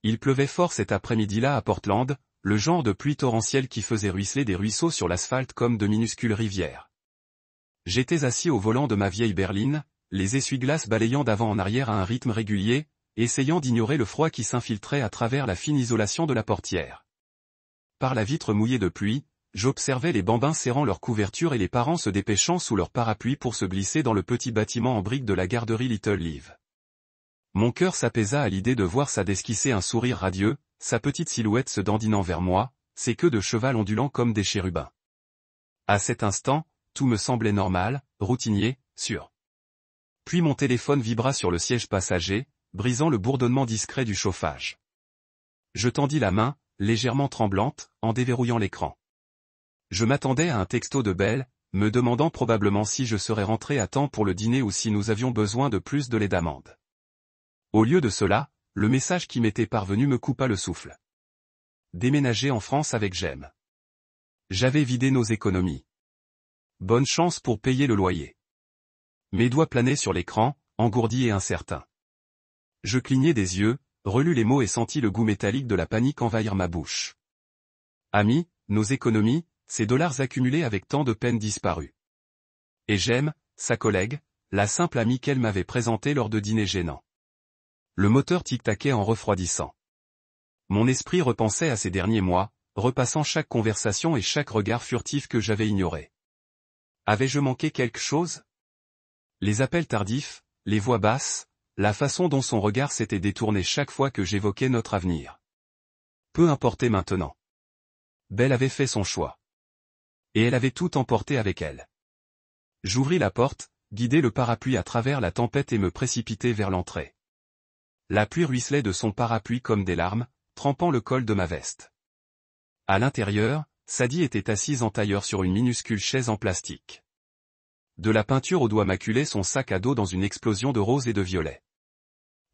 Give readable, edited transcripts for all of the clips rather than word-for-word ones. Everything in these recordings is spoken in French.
Il pleuvait fort cet après-midi-là à Portland, le genre de pluie torrentielle qui faisait ruisseler des ruisseaux sur l'asphalte comme de minuscules rivières. J'étais assis au volant de ma vieille berline, les essuie-glaces balayant d'avant en arrière à un rythme régulier, essayant d'ignorer le froid qui s'infiltrait à travers la fine isolation de la portière. Par la vitre mouillée de pluie, j'observais les bambins serrant leurs couvertures et les parents se dépêchant sous leur parapluie pour se glisser dans le petit bâtiment en briques de la garderie Little Live. Mon cœur s'apaisa à l'idée de voir Sad esquisser un sourire radieux, sa petite silhouette se dandinant vers moi, ses queues de cheval ondulant comme des chérubins. À cet instant, tout me semblait normal, routinier, sûr. Puis mon téléphone vibra sur le siège passager, brisant le bourdonnement discret du chauffage. Je tendis la main, légèrement tremblante, en déverrouillant l'écran. Je m'attendais à un texto de Belle, me demandant probablement si je serais rentré à temps pour le dîner ou si nous avions besoin de plus de lait d'amande. Au lieu de cela, le message qui m'était parvenu me coupa le souffle. Déménager en France avec Jem. J'avais vidé nos économies. Bonne chance pour payer le loyer. Mes doigts planaient sur l'écran, engourdis et incertains. Je clignai des yeux, relus les mots et sentis le goût métallique de la panique envahir ma bouche. Amis, nos économies, ces dollars accumulés avec tant de peine disparus. Et Jem, sa collègue, la simple amie qu'elle m'avait présentée lors de dîners gênants. Le moteur tic-taquait en refroidissant. Mon esprit repensait à ces derniers mois, repassant chaque conversation et chaque regard furtif que j'avais ignoré. Avais-je manqué quelque chose? Les appels tardifs, les voix basses, la façon dont son regard s'était détourné chaque fois que j'évoquais notre avenir. Peu importait maintenant. Belle avait fait son choix. Et elle avait tout emporté avec elle. J'ouvris la porte, guidai le parapluie à travers la tempête et me précipitai vers l'entrée. La pluie ruisselait de son parapluie comme des larmes, trempant le col de ma veste. À l'intérieur, Sadie était assise en tailleur sur une minuscule chaise en plastique. De la peinture aux doigts maculés son sac à dos dans une explosion de rose et de violet.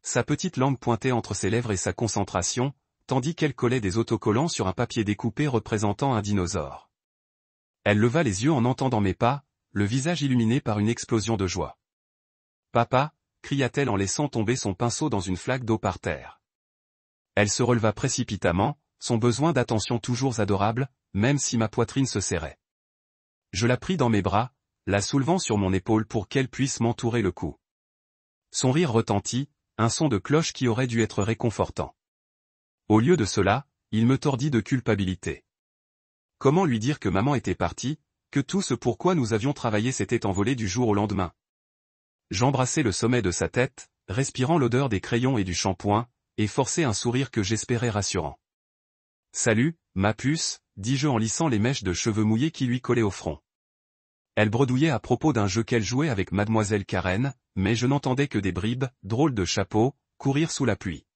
Sa petite langue pointait entre ses lèvres et sa concentration, tandis qu'elle collait des autocollants sur un papier découpé représentant un dinosaure. Elle leva les yeux en entendant mes pas, le visage illuminé par une explosion de joie. « Papa !» cria-t-elle en laissant tomber son pinceau dans une flaque d'eau par terre. Elle se releva précipitamment, son besoin d'attention toujours adorable, même si ma poitrine se serrait. Je la pris dans mes bras, la soulevant sur mon épaule pour qu'elle puisse m'entourer le cou. Son rire retentit, un son de cloche qui aurait dû être réconfortant. Au lieu de cela, il me tordit de culpabilité. Comment lui dire que maman était partie, que tout ce pourquoi nous avions travaillé s'était envolé du jour au lendemain? J'embrassai le sommet de sa tête, respirant l'odeur des crayons et du shampoing, et forçai un sourire que j'espérais rassurant. « Salut, ma puce », dis-je en lissant les mèches de cheveux mouillés qui lui collaient au front. Elle bredouillait à propos d'un jeu qu'elle jouait avec mademoiselle Karen, mais je n'entendais que des bribes, drôles de chapeaux, courir sous la pluie.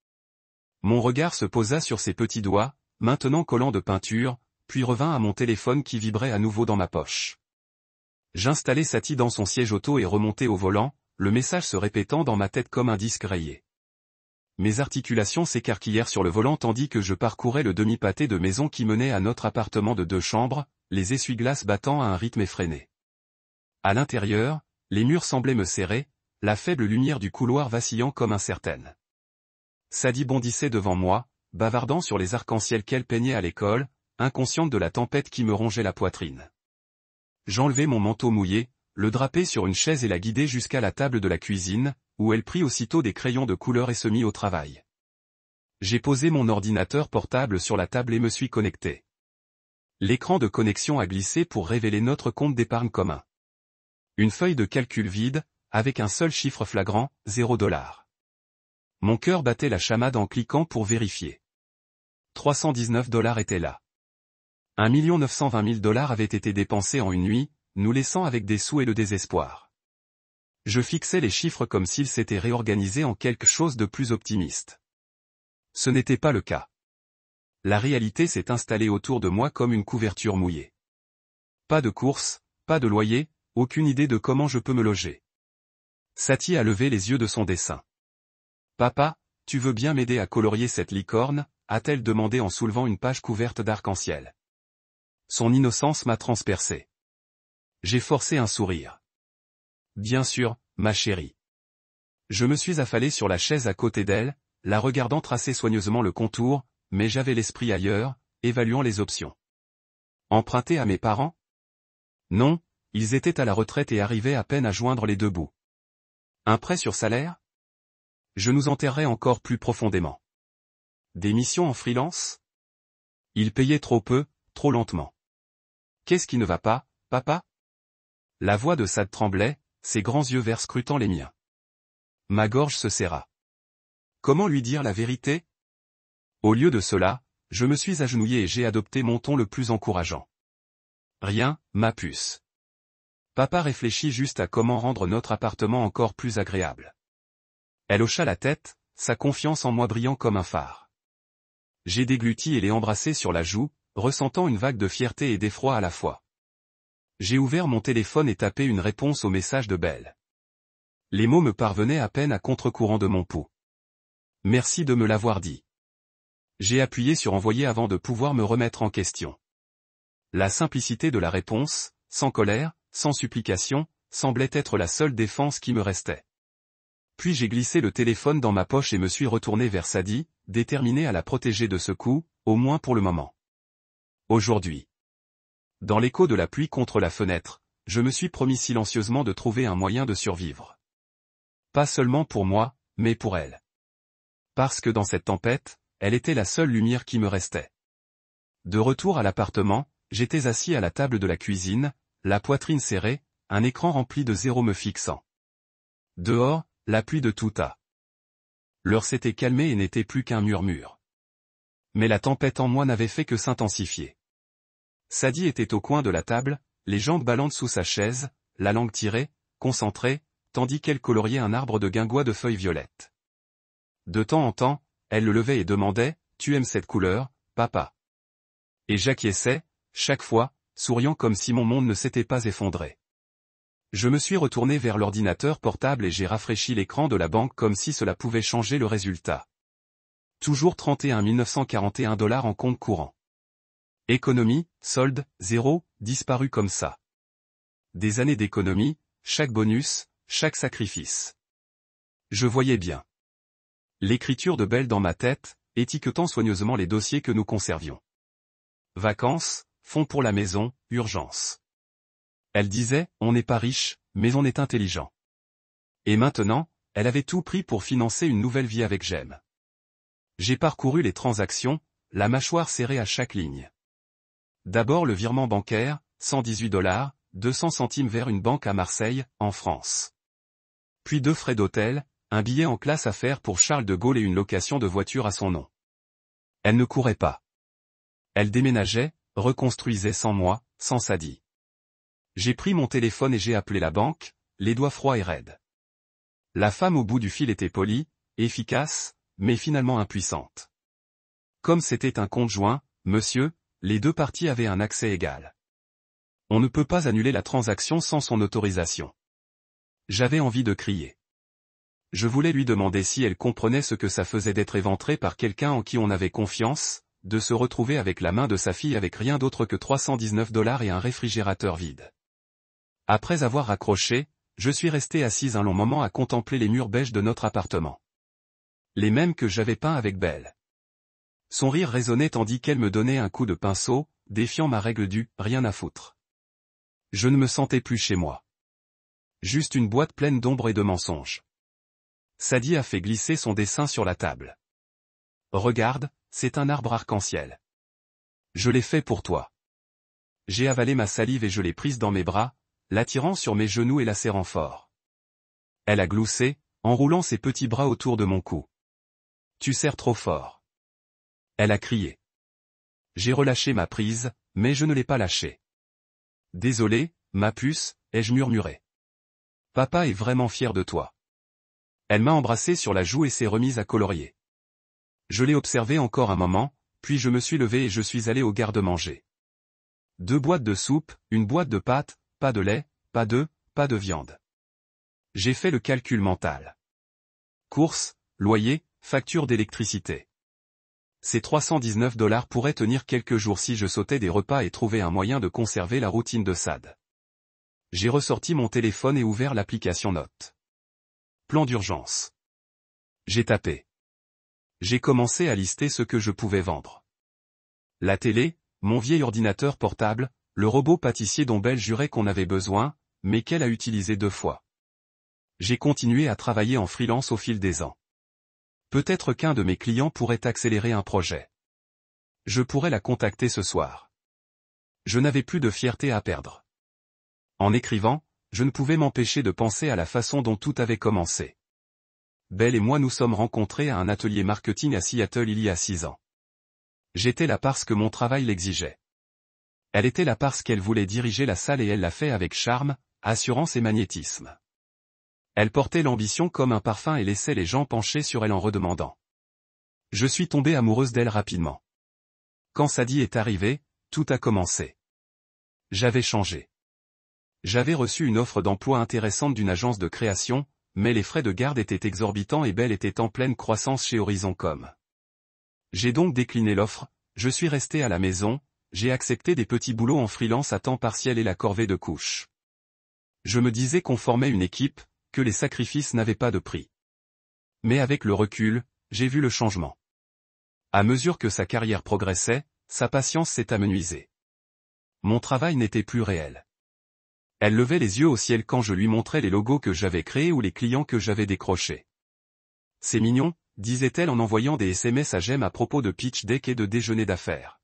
Mon regard se posa sur ses petits doigts, maintenant collants de peinture, puis revint à mon téléphone qui vibrait à nouveau dans ma poche. J'installai Sadie dans son siège auto et remontai au volant, le message se répétant dans ma tête comme un disque rayé. Mes articulations s'écarquillèrent sur le volant tandis que je parcourais le demi-pâté de maison qui menait à notre appartement de 2 chambres, les essuie-glaces battant à un rythme effréné. À l'intérieur, les murs semblaient me serrer, la faible lumière du couloir vacillant comme incertaine. Sadie bondissait devant moi, bavardant sur les arcs-en-ciel qu'elle peignait à l'école, inconsciente de la tempête qui me rongeait la poitrine. J'enlevai mon manteau mouillé, le drapai sur une chaise et la guidai jusqu'à la table de la cuisine, où elle prit aussitôt des crayons de couleur et se mit au travail. J'ai posé mon ordinateur portable sur la table et me suis connecté. L'écran de connexion a glissé pour révéler notre compte d'épargne commun. Une feuille de calcul vide, avec un seul chiffre flagrant, $0. Mon cœur battait la chamade en cliquant pour vérifier. $319 étaient là. 1 920 000 $ avaient été dépensés en une nuit, nous laissant avec des sous et le désespoir. Je fixais les chiffres comme s'ils s'étaient réorganisés en quelque chose de plus optimiste. Ce n'était pas le cas. La réalité s'est installée autour de moi comme une couverture mouillée. Pas de course, pas de loyer, aucune idée de comment je peux me loger. Sadie a levé les yeux de son dessin. « Papa, tu veux bien m'aider à colorier cette licorne ?» a-t-elle demandé en soulevant une page couverte d'arc-en-ciel. Son innocence m'a transpercé. J'ai forcé un sourire. « Bien sûr, ma chérie. » Je me suis affalé sur la chaise à côté d'elle, la regardant tracer soigneusement le contour, mais j'avais l'esprit ailleurs, évaluant les options. Emprunter à mes parents? Non, ils étaient à la retraite et arrivaient à peine à joindre les deux bouts. Un prêt sur salaire? Je nous enterrerais encore plus profondément. Des missions en freelance? Ils payaient trop peu, trop lentement. Qu'est-ce qui ne va pas, papa? La voix de Sade tremblait, ses grands yeux verts scrutant les miens. Ma gorge se serra. Comment lui dire la vérité? Au lieu de cela, je me suis agenouillé et j'ai adopté mon ton le plus encourageant. Rien, ma puce. Papa réfléchit juste à comment rendre notre appartement encore plus agréable. Elle hocha la tête, sa confiance en moi brillant comme un phare. J'ai dégluti et l'ai embrassé sur la joue, ressentant une vague de fierté et d'effroi à la fois. J'ai ouvert mon téléphone et tapé une réponse au message de Belle. Les mots me parvenaient à peine à contre-courant de mon pouls. Merci de me l'avoir dit. J'ai appuyé sur envoyer avant de pouvoir me remettre en question. La simplicité de la réponse, sans colère, sans supplication, semblait être la seule défense qui me restait. Puis j'ai glissé le téléphone dans ma poche et me suis retourné vers Sadie, déterminé à la protéger de ce coup, au moins pour le moment. Aujourd'hui. Dans l'écho de la pluie contre la fenêtre, je me suis promis silencieusement de trouver un moyen de survivre. Pas seulement pour moi, mais pour elle. Parce que dans cette tempête, elle était la seule lumière qui me restait. De retour à l'appartement, j'étais assis à la table de la cuisine, la poitrine serrée, un écran rempli de zéro me fixant. Dehors, la pluie de tout à. L'heure s'était calmée et n'était plus qu'un murmure. Mais la tempête en moi n'avait fait que s'intensifier. Sadie était au coin de la table, les jambes ballantes sous sa chaise, la langue tirée, concentrée, tandis qu'elle coloriait un arbre de guingois de feuilles violettes. De temps en temps, elle le levait et demandait, « Tu aimes cette couleur, papa ?» Et j'acquiesçais, chaque fois, souriant comme si mon monde ne s'était pas effondré. Je me suis retourné vers l'ordinateur portable et j'ai rafraîchi l'écran de la banque comme si cela pouvait changer le résultat. Toujours 31 941 $ en compte courant. Économie, solde, zéro, disparu comme ça. Des années d'économie, chaque bonus, chaque sacrifice. Je voyais bien. L'écriture de Belle dans ma tête, étiquetant soigneusement les dossiers que nous conservions. Vacances, fonds pour la maison, urgence. Elle disait, on n'est pas riche, mais on est intelligent. Et maintenant, elle avait tout pris pour financer une nouvelle vie avec Jem. J'ai parcouru les transactions, la mâchoire serrée à chaque ligne. D'abord le virement bancaire, 118 $, 200 centimes vers une banque à Marseille, en France. Puis 2 frais d'hôtel, un billet en classe à faire pour Charles de Gaulle et une location de voiture à son nom. Elle ne courait pas. Elle déménageait, reconstruisait sans moi, sans Sadie. J'ai pris mon téléphone et j'ai appelé la banque, les doigts froids et raides. La femme au bout du fil était polie, efficace, mais finalement impuissante. Comme c'était un compte joint, monsieur, les deux parties avaient un accès égal. On ne peut pas annuler la transaction sans son autorisation. J'avais envie de crier. Je voulais lui demander si elle comprenait ce que ça faisait d'être éventré par quelqu'un en qui on avait confiance, de se retrouver avec la main de sa fille avec rien d'autre que 319 $ et un réfrigérateur vide. Après avoir raccroché, je suis resté assise un long moment à contempler les murs beiges de notre appartement. Les mêmes que j'avais peints avec Belle. Son rire résonnait tandis qu'elle me donnait un coup de pinceau, défiant ma règle du « rien à foutre ». Je ne me sentais plus chez moi. Juste une boîte pleine d'ombre et de mensonges. Sadie a fait glisser son dessin sur la table. Regarde, c'est un arbre arc-en-ciel. Je l'ai fait pour toi. J'ai avalé ma salive et je l'ai prise dans mes bras, l'attirant sur mes genoux et la serrant fort. Elle a gloussé, enroulant ses petits bras autour de mon cou. Tu serres trop fort. Elle a crié. J'ai relâché ma prise, mais je ne l'ai pas lâchée. Désolé, ma puce, ai-je murmuré. Papa est vraiment fier de toi. Elle m'a embrassé sur la joue et s'est remise à colorier. Je l'ai observé encore un moment, puis je me suis levé et je suis allé au garde-manger. 2 boîtes de soupe, une boîte de pâtes, pas de lait, pas d'œufs, pas de viande. J'ai fait le calcul mental. Courses, loyer, facture d'électricité. Ces 319 $ pourraient tenir quelques jours si je sautais des repas et trouvais un moyen de conserver la routine de Sade. J'ai ressorti mon téléphone et ouvert l'application Notes. Plan d'urgence. J'ai tapé. J'ai commencé à lister ce que je pouvais vendre. La télé, mon vieil ordinateur portable, le robot pâtissier dont Belle jurait qu'on avait besoin, mais qu'elle a utilisé 2 fois. J'ai continué à travailler en freelance au fil des ans. Peut-être qu'un de mes clients pourrait accélérer un projet. Je pourrais la contacter ce soir. Je n'avais plus de fierté à perdre. En écrivant, je ne pouvais m'empêcher de penser à la façon dont tout avait commencé. Belle et moi nous sommes rencontrés à un atelier marketing à Seattle il y a 6 ans. J'étais là parce que mon travail l'exigeait. Elle était là parce qu'elle voulait diriger la salle et elle l'a fait avec charme, assurance et magnétisme. Elle portait l'ambition comme un parfum et laissait les gens pencher sur elle en redemandant. Je suis tombé amoureuse d'elle rapidement. Quand Sadie est arrivée, tout a commencé. J'avais changé. J'avais reçu une offre d'emploi intéressante d'une agence de création, mais les frais de garde étaient exorbitants et Belle était en pleine croissance chez Horizon.com. J'ai donc décliné l'offre, je suis resté à la maison, j'ai accepté des petits boulots en freelance à temps partiel et la corvée de couches. Je me disais qu'on formait une équipe, que les sacrifices n'avaient pas de prix. Mais avec le recul, j'ai vu le changement. À mesure que sa carrière progressait, sa patience s'est amenuisée. Mon travail n'était plus réel. Elle levait les yeux au ciel quand je lui montrais les logos que j'avais créés ou les clients que j'avais décrochés. C'est mignon, disait-elle en envoyant des SMS à Jem à propos de pitch deck et de déjeuner d'affaires.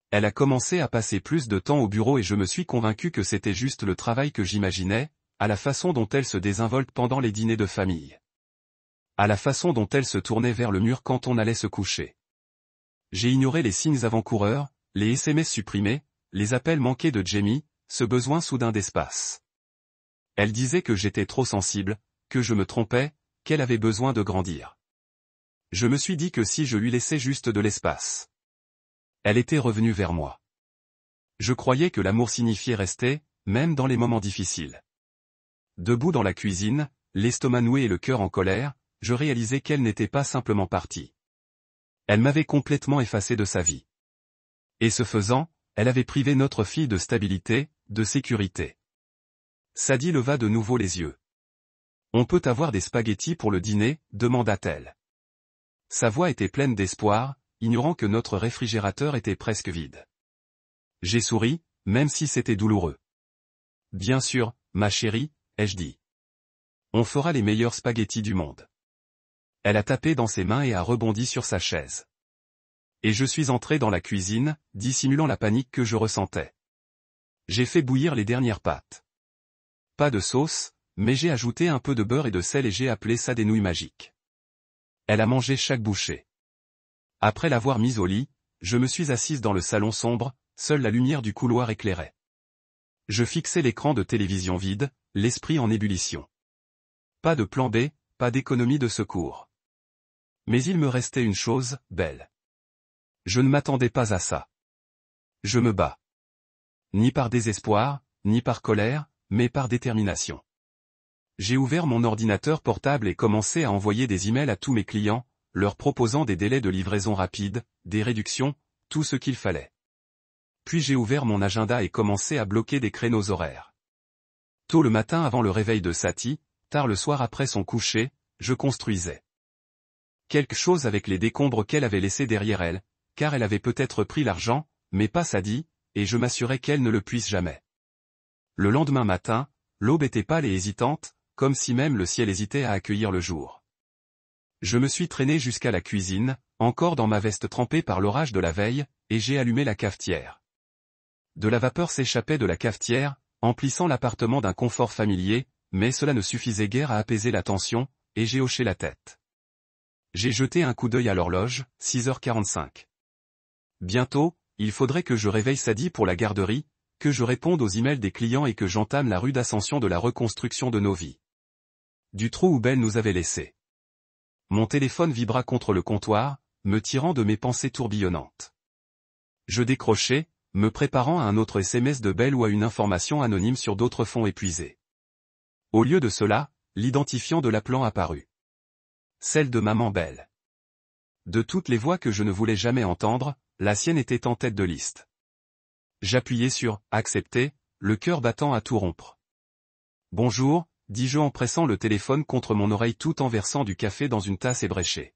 Elle a commencé à passer plus de temps au bureau et je me suis convaincu que c'était juste le travail que j'imaginais, à la façon dont elle se désinvolte pendant les dîners de famille. À la façon dont elle se tournait vers le mur quand on allait se coucher. J'ai ignoré les signes avant-coureurs, les SMS supprimés, les appels manqués de Jamie, ce besoin soudain d'espace. Elle disait que j'étais trop sensible, que je me trompais, qu'elle avait besoin de grandir. Je me suis dit que si je lui laissais juste de l'espace. Elle était revenue vers moi. Je croyais que l'amour signifiait rester, même dans les moments difficiles. Debout dans la cuisine, l'estomac noué et le cœur en colère, je réalisais qu'elle n'était pas simplement partie. Elle m'avait complètement effacé de sa vie. Et ce faisant, elle avait privé notre fille de stabilité, de sécurité. Sadie leva de nouveau les yeux. « On peut avoir des spaghettis pour le dîner ?» demanda-t-elle. Sa voix était pleine d'espoir, ignorant que notre réfrigérateur était presque vide. J'ai souri, même si c'était douloureux. « Bien sûr, ma chérie, » ai-je dit. « On fera les meilleurs spaghettis du monde. » Elle a tapé dans ses mains et a rebondi sur sa chaise. Et je suis entré dans la cuisine, dissimulant la panique que je ressentais. J'ai fait bouillir les dernières pâtes. Pas de sauce, mais j'ai ajouté un peu de beurre et de sel et j'ai appelé ça des nouilles magiques. Elle a mangé chaque bouchée. Après l'avoir mise au lit, je me suis assise dans le salon sombre, seule la lumière du couloir éclairait. Je fixais l'écran de télévision vide, l'esprit en ébullition. Pas de plan B, pas d'économie de secours. Mais il me restait une chose, Belle. Je ne m'attendais pas à ça. Je me bats. Ni par désespoir, ni par colère, mais par détermination. J'ai ouvert mon ordinateur portable et commencé à envoyer des emails à tous mes clients, leur proposant des délais de livraison rapides, des réductions, tout ce qu'il fallait. Puis j'ai ouvert mon agenda et commencé à bloquer des créneaux horaires. Tôt le matin avant le réveil de Satie, tard le soir après son coucher, je construisais quelque chose avec les décombres qu'elle avait laissés derrière elle, car elle avait peut-être pris l'argent, mais pas Sadie, et je m'assurais qu'elle ne le puisse jamais. Le lendemain matin, l'aube était pâle et hésitante, comme si même le ciel hésitait à accueillir le jour. Je me suis traîné jusqu'à la cuisine, encore dans ma veste trempée par l'orage de la veille, et j'ai allumé la cafetière. De la vapeur s'échappait de la cafetière, emplissant l'appartement d'un confort familier, mais cela ne suffisait guère à apaiser la tension, et j'ai hoché la tête. J'ai jeté un coup d'œil à l'horloge, 6h45. Bientôt, il faudrait que je réveille Sadie pour la garderie, que je réponde aux emails des clients et que j'entame la rude ascension de la reconstruction de nos vies. Du trou où Belle nous avait laissés. Mon téléphone vibra contre le comptoir, me tirant de mes pensées tourbillonnantes. Je décrochai, me préparant à un autre SMS de Belle ou à une information anonyme sur d'autres fonds épuisés. Au lieu de cela, l'identifiant de l'appelant apparut. Celle de maman Belle. De toutes les voix que je ne voulais jamais entendre, la sienne était en tête de liste. J'appuyai sur « Accepter », le cœur battant à tout rompre. « Bonjour », dis-je en pressant le téléphone contre mon oreille tout en versant du café dans une tasse ébréchée.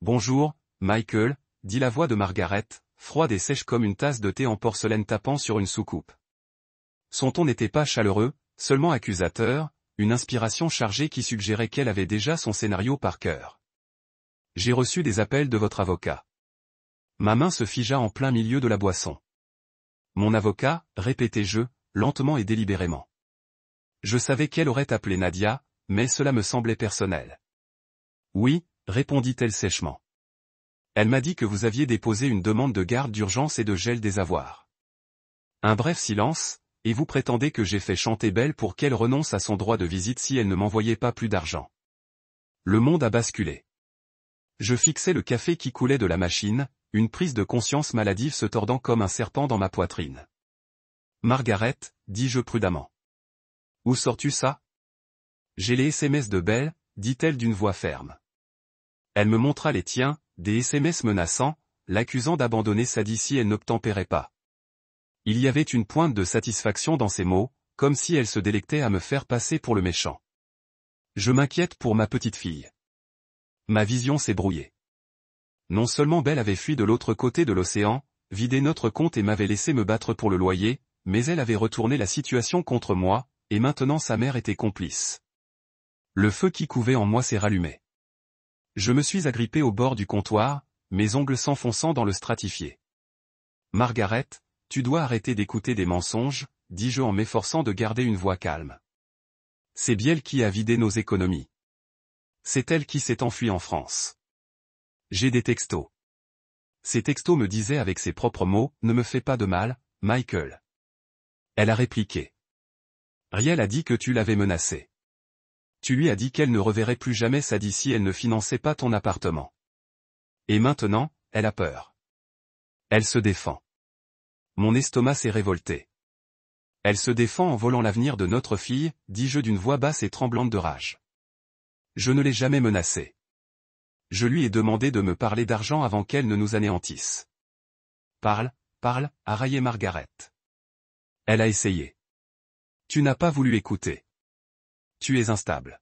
Bonjour, Michael, dit la voix de Margaret, froide et sèche comme une tasse de thé en porcelaine tapant sur une soucoupe. Son ton n'était pas chaleureux, seulement accusateur, une inspiration chargée qui suggérait qu'elle avait déjà son scénario par cœur. J'ai reçu des appels de votre avocat. Ma main se figea en plein milieu de la boisson. Mon avocat, répétai-je, lentement et délibérément. Je savais qu'elle aurait appelé Nadia, mais cela me semblait personnel. Oui, répondit-elle sèchement. Elle m'a dit que vous aviez déposé une demande de garde d'urgence et de gel des avoirs. Un bref silence, et vous prétendez que j'ai fait chanter Belle pour qu'elle renonce à son droit de visite si elle ne m'envoyait pas plus d'argent. Le monde a basculé. Je fixais le café qui coulait de la machine, une prise de conscience maladive se tordant comme un serpent dans ma poitrine. Margaret, dis-je prudemment. Où sors-tu ça? J'ai les SMS de Belle, dit-elle d'une voix ferme. Elle me montra les tiens, des SMS menaçants, l'accusant d'abandonner Sadie si elle n'obtempérait pas. Il y avait une pointe de satisfaction dans ces mots, comme si elle se délectait à me faire passer pour le méchant. Je m'inquiète pour ma petite fille. Ma vision s'est brouillée. Non seulement Belle avait fui de l'autre côté de l'océan, vidé notre compte et m'avait laissé me battre pour le loyer, mais elle avait retourné la situation contre moi, et maintenant sa mère était complice. Le feu qui couvait en moi s'est rallumé. Je me suis agrippé au bord du comptoir, mes ongles s'enfonçant dans le stratifié. Margaret, tu dois arrêter d'écouter des mensonges, dis-je en m'efforçant de garder une voix calme. C'est Biel qui a vidé nos économies. C'est elle qui s'est enfuie en France. J'ai des textos. Ces textos me disaient avec ses propres mots, ne me fais pas de mal, Michael. Elle a répliqué. Riel a dit que tu l'avais menacée. Tu lui as dit qu'elle ne reverrait plus jamais Sadie si elle ne finançait pas ton appartement. Et maintenant, elle a peur. Elle se défend. Mon estomac s'est révolté. Elle se défend en volant l'avenir de notre fille, dis-je d'une voix basse et tremblante de rage. Je ne l'ai jamais menacée. Je lui ai demandé de me parler d'argent avant qu'elle ne nous anéantisse. Parle, a raillé Margaret. Elle a essayé. Tu n'as pas voulu écouter. Tu es instable.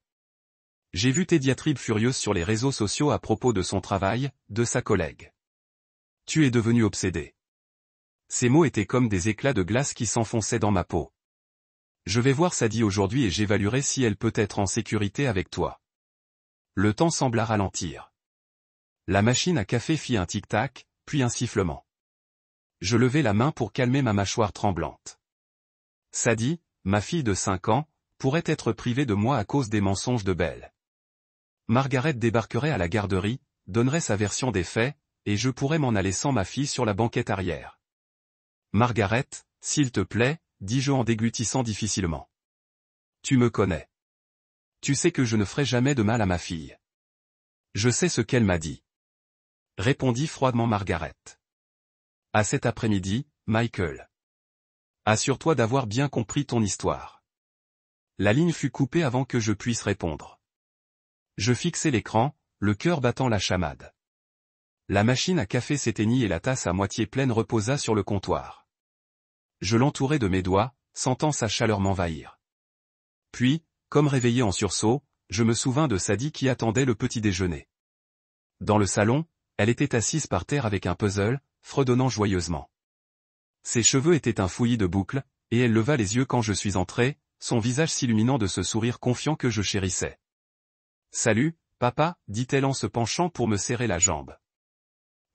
J'ai vu tes diatribes furieuses sur les réseaux sociaux à propos de son travail, de sa collègue. Tu es devenu obsédé. Ces mots étaient comme des éclats de glace qui s'enfonçaient dans ma peau. Je vais voir Sadie aujourd'hui et j'évaluerai si elle peut être en sécurité avec toi. Le temps sembla ralentir. La machine à café fit un tic-tac, puis un sifflement. Je levai la main pour calmer ma mâchoire tremblante. Sadie, ma fille de 5 ans, pourrait être privée de moi à cause des mensonges de Belle. Margaret débarquerait à la garderie, donnerait sa version des faits, et je pourrais m'en aller sans ma fille sur la banquette arrière. Margaret, s'il te plaît, dis-je en déglutissant difficilement. Tu me connais. Tu sais que je ne ferai jamais de mal à ma fille. Je sais ce qu'elle m'a dit. Répondit froidement Margaret. À cet après-midi, Michael. Assure-toi d'avoir bien compris ton histoire. La ligne fut coupée avant que je puisse répondre. Je fixai l'écran, le cœur battant la chamade. La machine à café s'éteignit et la tasse à moitié pleine reposa sur le comptoir. Je l'entourai de mes doigts, sentant sa chaleur m'envahir. Puis, comme réveillé en sursaut, je me souvins de Sadie qui attendait le petit déjeuner. Dans le salon, elle était assise par terre avec un puzzle, fredonnant joyeusement. Ses cheveux étaient un fouillis de boucles, et elle leva les yeux quand je suis entré, son visage s'illuminant de ce sourire confiant que je chérissais. « Salut, papa, dit-elle en se penchant pour me serrer la jambe.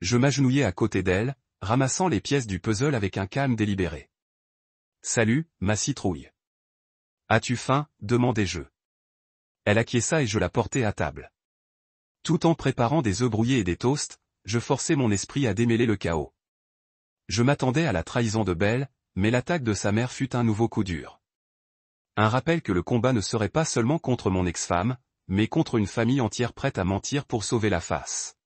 Je m'agenouillai à côté d'elle, ramassant les pièces du puzzle avec un calme délibéré. « Salut, ma citrouille. As-tu faim ?» demandai-je. Elle acquiesça et je la portai à table. Tout en préparant des œufs brouillés et des toasts, je forçai mon esprit à démêler le chaos. Je m'attendais à la trahison de Belle, mais l'attaque de sa mère fut un nouveau coup dur. Un rappel que le combat ne serait pas seulement contre mon ex-femme, mais contre une famille entière prête à mentir pour sauver la face.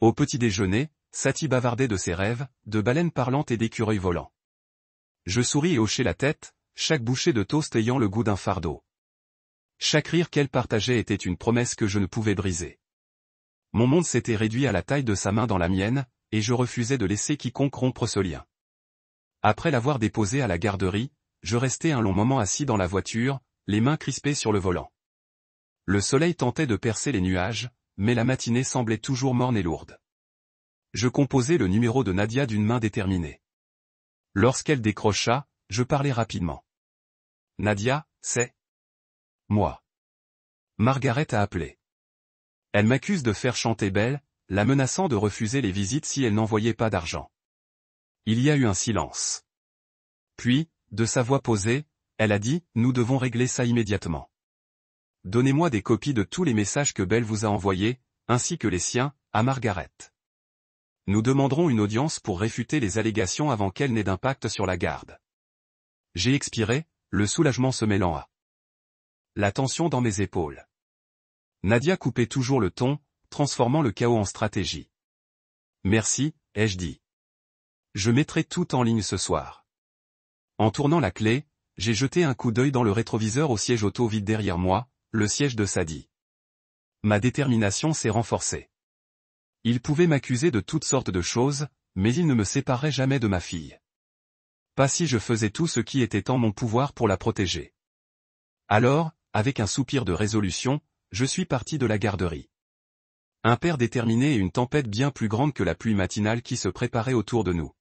Au petit déjeuner, Sadie bavardait de ses rêves, de baleines parlantes et d'écureuils volants. Je souris et hochai la tête, chaque bouchée de toast ayant le goût d'un fardeau. Chaque rire qu'elle partageait était une promesse que je ne pouvais briser. Mon monde s'était réduit à la taille de sa main dans la mienne, et je refusais de laisser quiconque rompre ce lien. Après l'avoir déposée à la garderie, je restai un long moment assis dans la voiture, les mains crispées sur le volant. Le soleil tentait de percer les nuages, mais la matinée semblait toujours morne et lourde. Je composai le numéro de Nadia d'une main déterminée. Lorsqu'elle décrocha, je parlais rapidement. Nadia, c'est moi. Margaret a appelé. Elle m'accuse de faire chanter Belle, la menaçant de refuser les visites si elle n'envoyait pas d'argent. Il y a eu un silence. Puis, de sa voix posée, elle a dit, nous devons régler ça immédiatement. Donnez-moi des copies de tous les messages que Belle vous a envoyés, ainsi que les siens, à Margaret. Nous demanderons une audience pour réfuter les allégations avant qu'elle n'ait d'impact sur la garde. J'ai expiré, le soulagement se mêlant à la tension dans mes épaules. Nadia coupait toujours le ton, transformant le chaos en stratégie. Merci, ai-je dit. Je mettrai tout en ligne ce soir. En tournant la clé, j'ai jeté un coup d'œil dans le rétroviseur au siège auto vide derrière moi, le siège de Sadie. Ma détermination s'est renforcée. Il pouvait m'accuser de toutes sortes de choses, mais il ne me séparerait jamais de ma fille. Pas si je faisais tout ce qui était en mon pouvoir pour la protéger. Alors, avec un soupir de résolution, je suis parti de la garderie. Un père déterminé et une tempête bien plus grande que la pluie matinale qui se préparait autour de nous.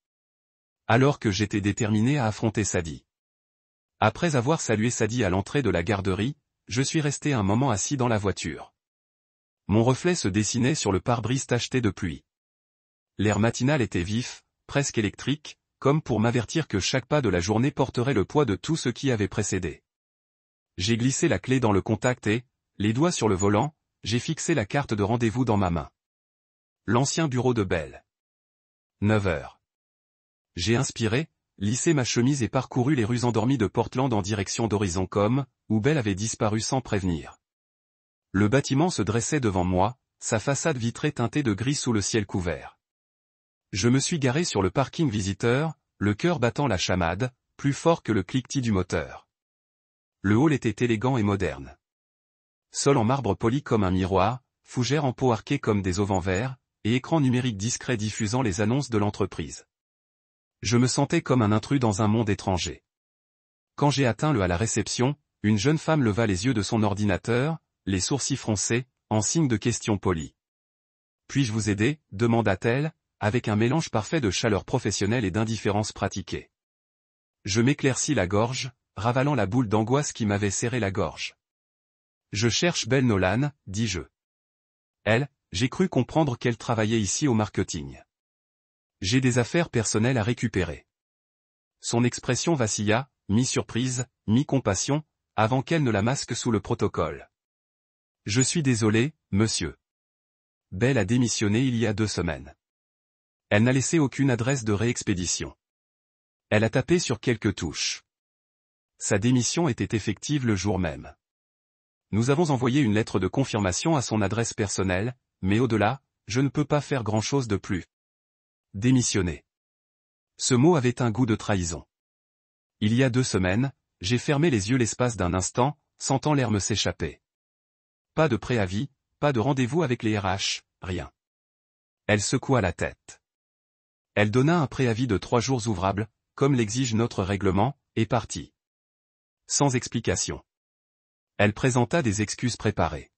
Alors que j'étais déterminé à affronter Sadie. Après avoir salué Sadie à l'entrée de la garderie, je suis resté un moment assis dans la voiture. Mon reflet se dessinait sur le pare-brise tacheté de pluie. L'air matinal était vif, presque électrique, comme pour m'avertir que chaque pas de la journée porterait le poids de tout ce qui avait précédé. J'ai glissé la clé dans le contact et, les doigts sur le volant, j'ai fixé la carte de rendez-vous dans ma main. L'ancien bureau de Belle. 9 heures. J'ai inspiré, lissé ma chemise et parcouru les rues endormies de Portland en direction d'Horizon où Belle avait disparu sans prévenir. Le bâtiment se dressait devant moi, sa façade vitrée teintée de gris sous le ciel couvert. Je me suis garé sur le parking visiteur, le cœur battant la chamade, plus fort que le cliquetis du moteur. Le hall était élégant et moderne. Sol en marbre poli comme un miroir, fougères en peau arquée comme des auvents verts, et écran numérique discret diffusant les annonces de l'entreprise. Je me sentais comme un intrus dans un monde étranger. Quand j'ai atteint le à la réception, une jeune femme leva les yeux de son ordinateur, les sourcils froncés, en signe de question polie. « Puis-je vous aider ?» demanda-t-elle, avec un mélange parfait de chaleur professionnelle et d'indifférence pratiquée. Je m'éclaircis la gorge, ravalant la boule d'angoisse qui m'avait serré la gorge. « Je cherche Belle Nolan, dis-je. Elle, j'ai cru comprendre qu'elle travaillait ici au marketing. J'ai des affaires personnelles à récupérer. » Son expression vacilla, mi-surprise, mi-compassion, avant qu'elle ne la masque sous le protocole. « Je suis désolé, monsieur. Belle a démissionné il y a 2 semaines. Elle n'a laissé aucune adresse de réexpédition. Elle a tapé sur quelques touches. Sa démission était effective le jour même. Nous avons envoyé une lettre de confirmation à son adresse personnelle, mais au-delà, je ne peux pas faire grand-chose de plus. Démissionner. Ce mot avait un goût de trahison. Il y a 2 semaines, j'ai fermé les yeux l'espace d'un instant, sentant l'air me s'échapper. Pas de préavis, pas de rendez-vous avec les RH, rien. Elle secoua la tête. Elle donna un préavis de 3 jours ouvrables, comme l'exige notre règlement, et partit. Sans explication. Elle présenta des excuses préparées.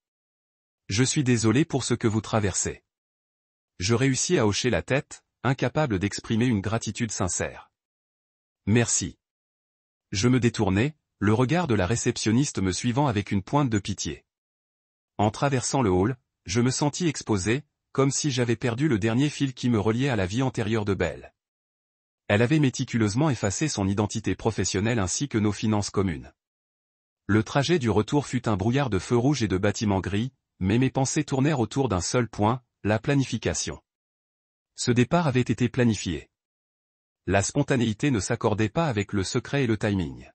Je suis désolé pour ce que vous traversez. Je réussis à hocher la tête, incapable d'exprimer une gratitude sincère. Merci. Je me détournai, le regard de la réceptionniste me suivant avec une pointe de pitié. En traversant le hall, je me sentis exposé, comme si j'avais perdu le dernier fil qui me reliait à la vie antérieure de Belle. Elle avait méticuleusement effacé son identité professionnelle ainsi que nos finances communes. Le trajet du retour fut un brouillard de feux rouges et de bâtiments gris, mais mes pensées tournèrent autour d'un seul point, la planification. Ce départ avait été planifié. La spontanéité ne s'accordait pas avec le secret et le timing.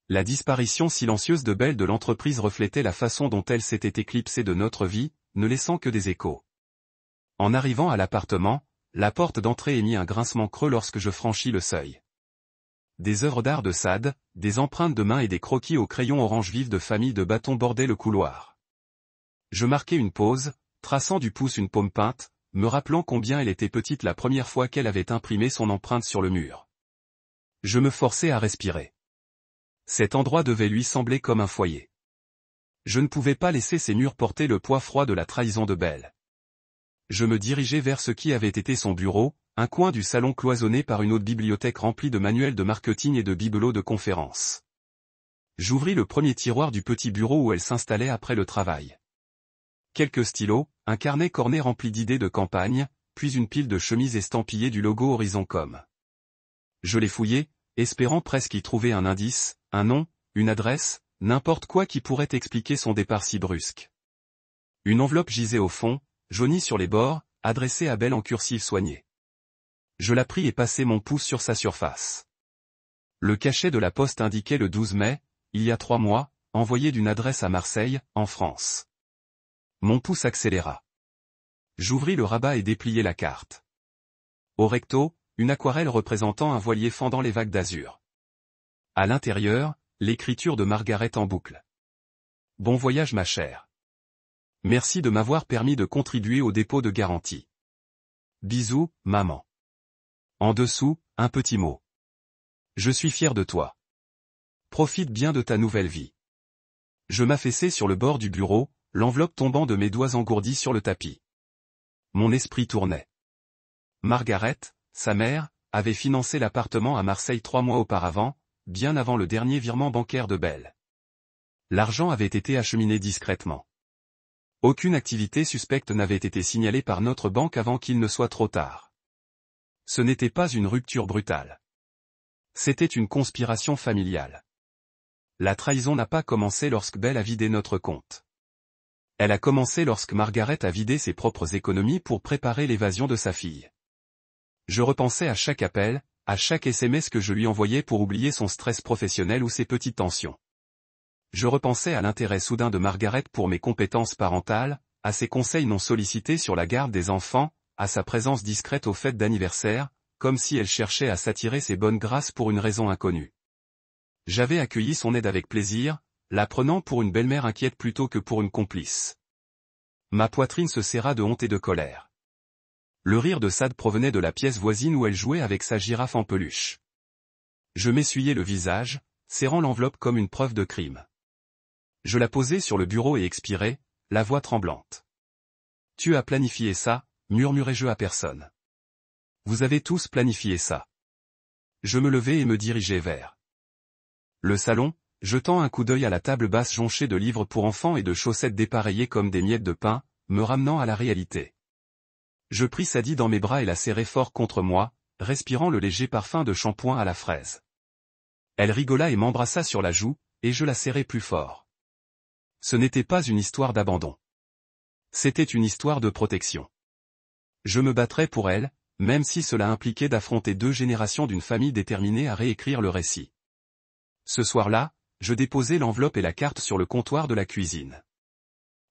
La disparition silencieuse de Belle de l'entreprise reflétait la façon dont elle s'était éclipsée de notre vie, ne laissant que des échos. En arrivant à l'appartement, la porte d'entrée émit un grincement creux lorsque je franchis le seuil. Des œuvres d'art de Sade, des empreintes de main et des croquis au crayon orange vif de famille de bâtons bordaient le couloir. Je marquai une pause, traçant du pouce une paume peinte, me rappelant combien elle était petite la première fois qu'elle avait imprimé son empreinte sur le mur. Je me forçai à respirer. Cet endroit devait lui sembler comme un foyer. Je ne pouvais pas laisser ces murs porter le poids froid de la trahison de Belle. Je me dirigeai vers ce qui avait été son bureau, un coin du salon cloisonné par une haute bibliothèque remplie de manuels de marketing et de bibelots de conférences. J'ouvris le premier tiroir du petit bureau où elle s'installait après le travail. Quelques stylos, un carnet corné rempli d'idées de campagne, puis une pile de chemises estampillées du logo Horizoncom. Je les fouillai, espérant presque y trouver un indice, un nom, une adresse, n'importe quoi qui pourrait expliquer son départ si brusque. Une enveloppe gisait au fond, jaunie sur les bords, adressée à Belle en cursive soignée. Je la pris et passai mon pouce sur sa surface. Le cachet de la poste indiquait le 12 mai, il y a 3 mois, envoyé d'une adresse à Marseille, en France. Mon pouce accéléra. J'ouvris le rabat et dépliai la carte. Au recto, une aquarelle représentant un voilier fendant les vagues d'azur. À l'intérieur, l'écriture de Margaret en boucle. Bon voyage ma chère. Merci de m'avoir permis de contribuer au dépôt de garantie. Bisous, maman. En dessous, un petit mot. Je suis fier de toi. Profite bien de ta nouvelle vie. Je m'affaissai sur le bord du bureau, l'enveloppe tombant de mes doigts engourdis sur le tapis. Mon esprit tournait. Margaret, sa mère, avait financé l'appartement à Marseille 3 mois auparavant, bien avant le dernier virement bancaire de Belle. L'argent avait été acheminé discrètement. Aucune activité suspecte n'avait été signalée par notre banque avant qu'il ne soit trop tard. Ce n'était pas une rupture brutale. C'était une conspiration familiale. La trahison n'a pas commencé lorsque Belle a vidé notre compte. Elle a commencé lorsque Margaret a vidé ses propres économies pour préparer l'évasion de sa fille. Je repensais à chaque appel, à chaque SMS que je lui envoyais pour oublier son stress professionnel ou ses petites tensions. Je repensais à l'intérêt soudain de Margaret pour mes compétences parentales, à ses conseils non sollicités sur la garde des enfants, à sa présence discrète aux fêtes d'anniversaire, comme si elle cherchait à s'attirer ses bonnes grâces pour une raison inconnue. J'avais accueilli son aide avec plaisir, la prenant pour une belle-mère inquiète plutôt que pour une complice. Ma poitrine se serra de honte et de colère. Le rire de Sad provenait de la pièce voisine où elle jouait avec sa girafe en peluche. Je m'essuyai le visage, serrant l'enveloppe comme une preuve de crime. Je la posai sur le bureau et expirai, la voix tremblante. « Tu as planifié ça » murmurai-je à personne. « Vous avez tous planifié ça. » Je me levai et me dirigeai vers le salon, jetant un coup d'œil à la table basse jonchée de livres pour enfants et de chaussettes dépareillées comme des miettes de pain, me ramenant à la réalité. Je pris Sadie dans mes bras et la serrai fort contre moi, respirant le léger parfum de shampoing à la fraise. Elle rigola et m'embrassa sur la joue, et je la serrai plus fort. Ce n'était pas une histoire d'abandon. C'était une histoire de protection. Je me battrais pour elle, même si cela impliquait d'affronter 2 générations d'une famille déterminée à réécrire le récit. Ce soir-là, je déposai l'enveloppe et la carte sur le comptoir de la cuisine.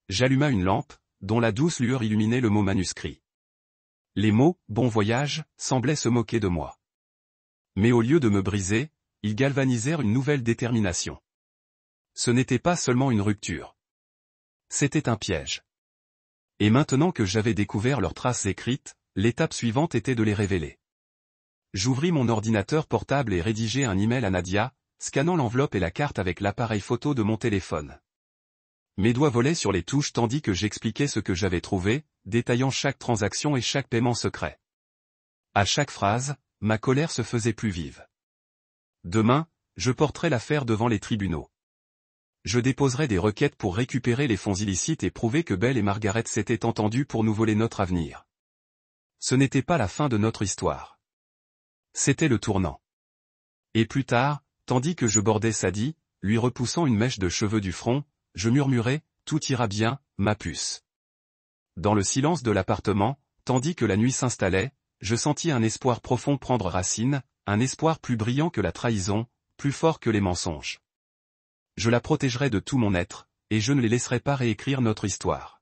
J'alluma une lampe, dont la douce lueur illuminait le mot manuscrit. Les mots « bon voyage » semblaient se moquer de moi. Mais au lieu de me briser, ils galvanisèrent une nouvelle détermination. Ce n'était pas seulement une rupture. C'était un piège. Et maintenant que j'avais découvert leurs traces écrites, l'étape suivante était de les révéler. J'ouvris mon ordinateur portable et rédigeai un email à Nadia, scannant l'enveloppe et la carte avec l'appareil photo de mon téléphone. Mes doigts volaient sur les touches tandis que j'expliquais ce que j'avais trouvé, détaillant chaque transaction et chaque paiement secret. À chaque phrase, ma colère se faisait plus vive. Demain, je porterai l'affaire devant les tribunaux. Je déposerai des requêtes pour récupérer les fonds illicites et prouver que Belle et Margaret s'étaient entendues pour nous voler notre avenir. Ce n'était pas la fin de notre histoire. C'était le tournant. Et plus tard, tandis que je bordais Sadie, lui repoussant une mèche de cheveux du front, je murmurais « Tout ira bien, ma puce ». Dans le silence de l'appartement, tandis que la nuit s'installait, je sentis un espoir profond prendre racine, un espoir plus brillant que la trahison, plus fort que les mensonges. Je la protégerai de tout mon être, et je ne les laisserai pas réécrire notre histoire.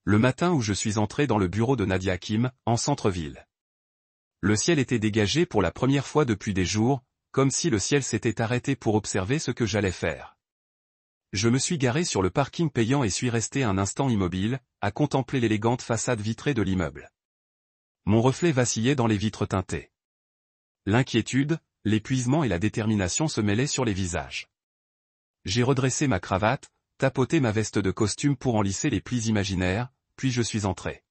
Le matin où je suis entré dans le bureau de Nadia Hakim, en centre-ville. Le ciel était dégagé pour la première fois depuis des jours, comme si le ciel s'était arrêté pour observer ce que j'allais faire. Je me suis garé sur le parking payant et suis resté un instant immobile, à contempler l'élégante façade vitrée de l'immeuble. Mon reflet vacillait dans les vitres teintées. L'inquiétude, l'épuisement et la détermination se mêlaient sur les visages. J'ai redressé ma cravate, tapoté ma veste de costume pour en lisser les plis imaginaires, puis je suis entré.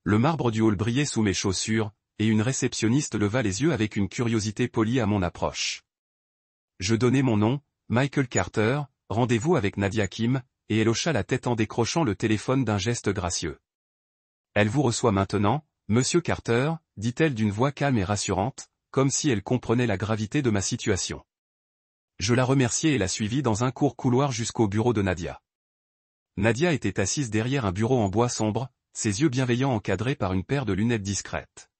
Le marbre du hall brillait sous mes chaussures, et une réceptionniste leva les yeux avec une curiosité polie à mon approche. Je donnai mon nom, Michael Carter, rendez-vous avec Nadia Kim, et elle hocha la tête en décrochant le téléphone d'un geste gracieux. Elle vous reçoit maintenant, Monsieur Carter, dit-elle d'une voix calme et rassurante, comme si elle comprenait la gravité de ma situation. Je la remerciai et la suivis dans un court couloir jusqu'au bureau de Nadia. Nadia était assise derrière un bureau en bois sombre, ses yeux bienveillants encadrés par une paire de lunettes discrètes.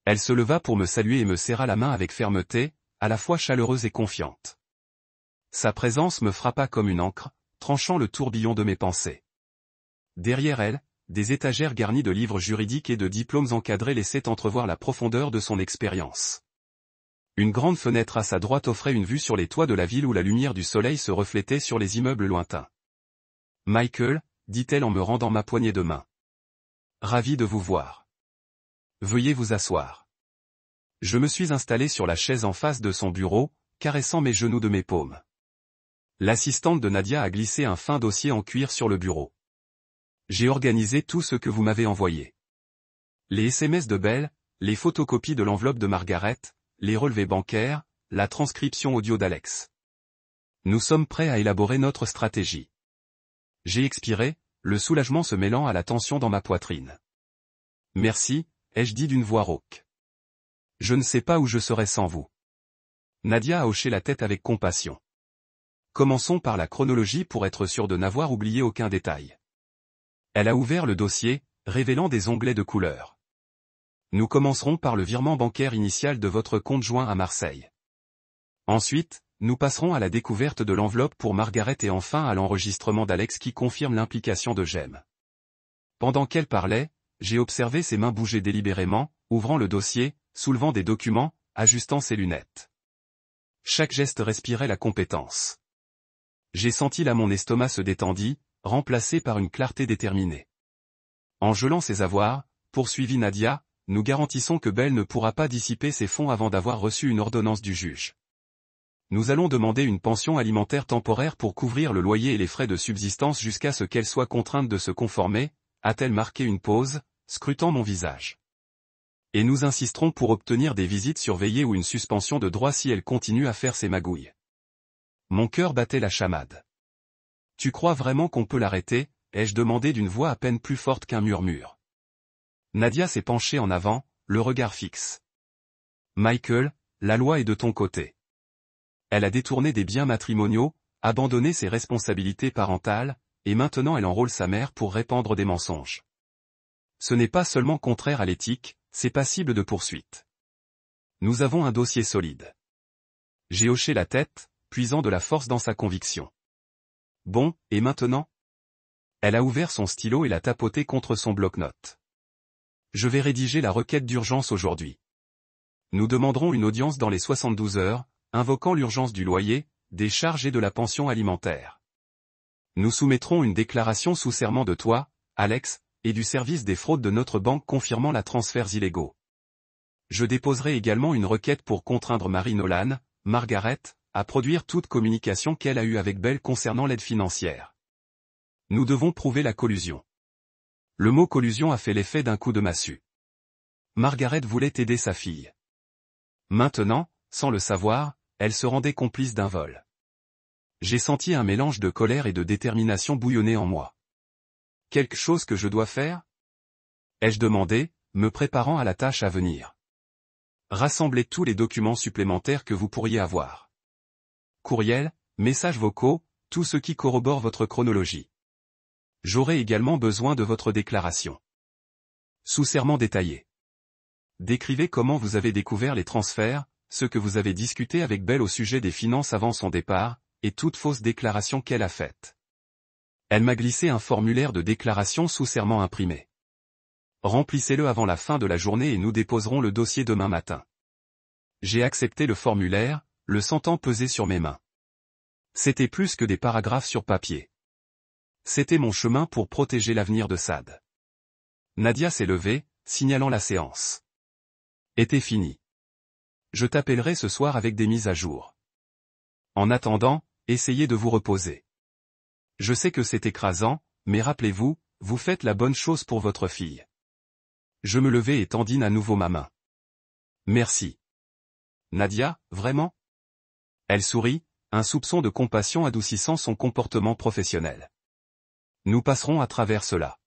Elle se leva pour me saluer et me serra la main avec fermeté, à la fois chaleureuse et confiante. Sa présence me frappa comme une encre, tranchant le tourbillon de mes pensées. Derrière elle, des étagères garnies de livres juridiques et de diplômes encadrés laissaient entrevoir la profondeur de son expérience. Une grande fenêtre à sa droite offrait une vue sur les toits de la ville où la lumière du soleil se reflétait sur les immeubles lointains. « Michael » dit-elle en me rendant ma poignée de main. « Ravi de vous voir. Veuillez vous asseoir. » Je me suis installé sur la chaise en face de son bureau, caressant mes genoux de mes paumes. L'assistante de Nadia a glissé un fin dossier en cuir sur le bureau. « J'ai organisé tout ce que vous m'avez envoyé. Les SMS de Belle, les photocopies de l'enveloppe de Margaret, les relevés bancaires, la transcription audio d'Alex. Nous sommes prêts à élaborer notre stratégie. » J'ai expiré, le soulagement se mêlant à la tension dans ma poitrine. « Merci, ai-je dit d'une voix rauque. Je ne sais pas où je serais sans vous. » Nadia a hoché la tête avec compassion. Commençons par la chronologie pour être sûr de n'avoir oublié aucun détail. Elle a ouvert le dossier, révélant des onglets de couleur. Nous commencerons par le virement bancaire initial de votre compte joint à Marseille. Ensuite, nous passerons à la découverte de l'enveloppe pour Margaret et enfin à l'enregistrement d'Alex qui confirme l'implication de Jem. Pendant qu'elle parlait, j'ai observé ses mains bouger délibérément, ouvrant le dossier, soulevant des documents, ajustant ses lunettes. Chaque geste respirait la compétence. J'ai senti là mon estomac se détendit, remplacé par une clarté déterminée. En gelant ses avoirs, poursuivit Nadia, nous garantissons que Belle ne pourra pas dissiper ses fonds avant d'avoir reçu une ordonnance du juge. Nous allons demander une pension alimentaire temporaire pour couvrir le loyer et les frais de subsistance jusqu'à ce qu'elle soit contrainte de se conformer, a-t-elle marqué une pause, scrutant mon visage. Et nous insisterons pour obtenir des visites surveillées ou une suspension de droit si elle continue à faire ses magouilles. Mon cœur battait la chamade. Tu crois vraiment qu'on peut l'arrêter, ai-je demandé d'une voix à peine plus forte qu'un murmure. Nadia s'est penchée en avant, le regard fixe. Michael, la loi est de ton côté. Elle a détourné des biens matrimoniaux, abandonné ses responsabilités parentales, et maintenant elle enrôle sa mère pour répandre des mensonges. Ce n'est pas seulement contraire à l'éthique, c'est passible de poursuite. Nous avons un dossier solide. J'ai hoché la tête, puisant de la force dans sa conviction. Bon, et maintenant ? Elle a ouvert son stylo et l'a tapoté contre son bloc-notes. Je vais rédiger la requête d'urgence aujourd'hui. Nous demanderons une audience dans les 72 heures, invoquant l'urgence du loyer, des charges et de la pension alimentaire. Nous soumettrons une déclaration sous serment de toi, Alex, et du service des fraudes de notre banque confirmant la transferts illégaux. Je déposerai également une requête pour contraindre Marie Nolan, Margaret, à produire toute communication qu'elle a eue avec Belle concernant l'aide financière. Nous devons prouver la collusion. Le mot collusion a fait l'effet d'un coup de massue. Margaret voulait aider sa fille. Maintenant, sans le savoir, elle se rendait complice d'un vol. J'ai senti un mélange de colère et de détermination bouillonner en moi. Quelque chose que je dois faire ? Ai-je demandé, me préparant à la tâche à venir. Rassemblez tous les documents supplémentaires que vous pourriez avoir. Courriels, messages vocaux, tout ce qui corrobore votre chronologie. J'aurai également besoin de votre déclaration. Sous serment détaillé. Décrivez comment vous avez découvert les transferts, ce que vous avez discuté avec Belle au sujet des finances avant son départ, et toute fausse déclaration qu'elle a faite. Elle m'a glissé un formulaire de déclaration sous serment imprimé. Remplissez-le avant la fin de la journée et nous déposerons le dossier demain matin. J'ai accepté le formulaire, le sentant peser sur mes mains. C'était plus que des paragraphes sur papier. C'était mon chemin pour protéger l'avenir de Sad. Nadia s'est levée, signalant la séance. Était fini. Je t'appellerai ce soir avec des mises à jour. En attendant, essayez de vous reposer. Je sais que c'est écrasant, mais rappelez-vous, vous faites la bonne chose pour votre fille. Je me levai et tendis à nouveau ma main. Merci. Nadia, vraiment? Elle sourit, un soupçon de compassion adoucissant son comportement professionnel. Nous passerons à travers cela.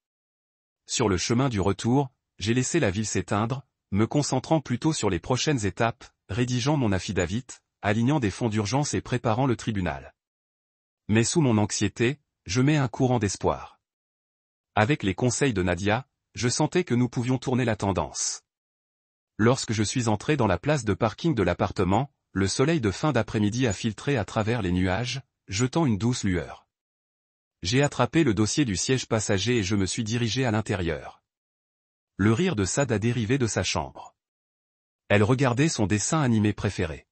Sur le chemin du retour, j'ai laissé la ville s'éteindre, me concentrant plutôt sur les prochaines étapes, rédigeant mon affidavit, alignant des fonds d'urgence et préparant le tribunal. Mais sous mon anxiété, je mets un courant d'espoir. Avec les conseils de Nadia, je sentais que nous pouvions tourner la tendance. Lorsque je suis entré dans la place de parking de l'appartement, le soleil de fin d'après-midi a filtré à travers les nuages, jetant une douce lueur. J'ai attrapé le dossier du siège passager et je me suis dirigé à l'intérieur. Le rire de Sad a dérivé de sa chambre. Elle regardait son dessin animé préféré.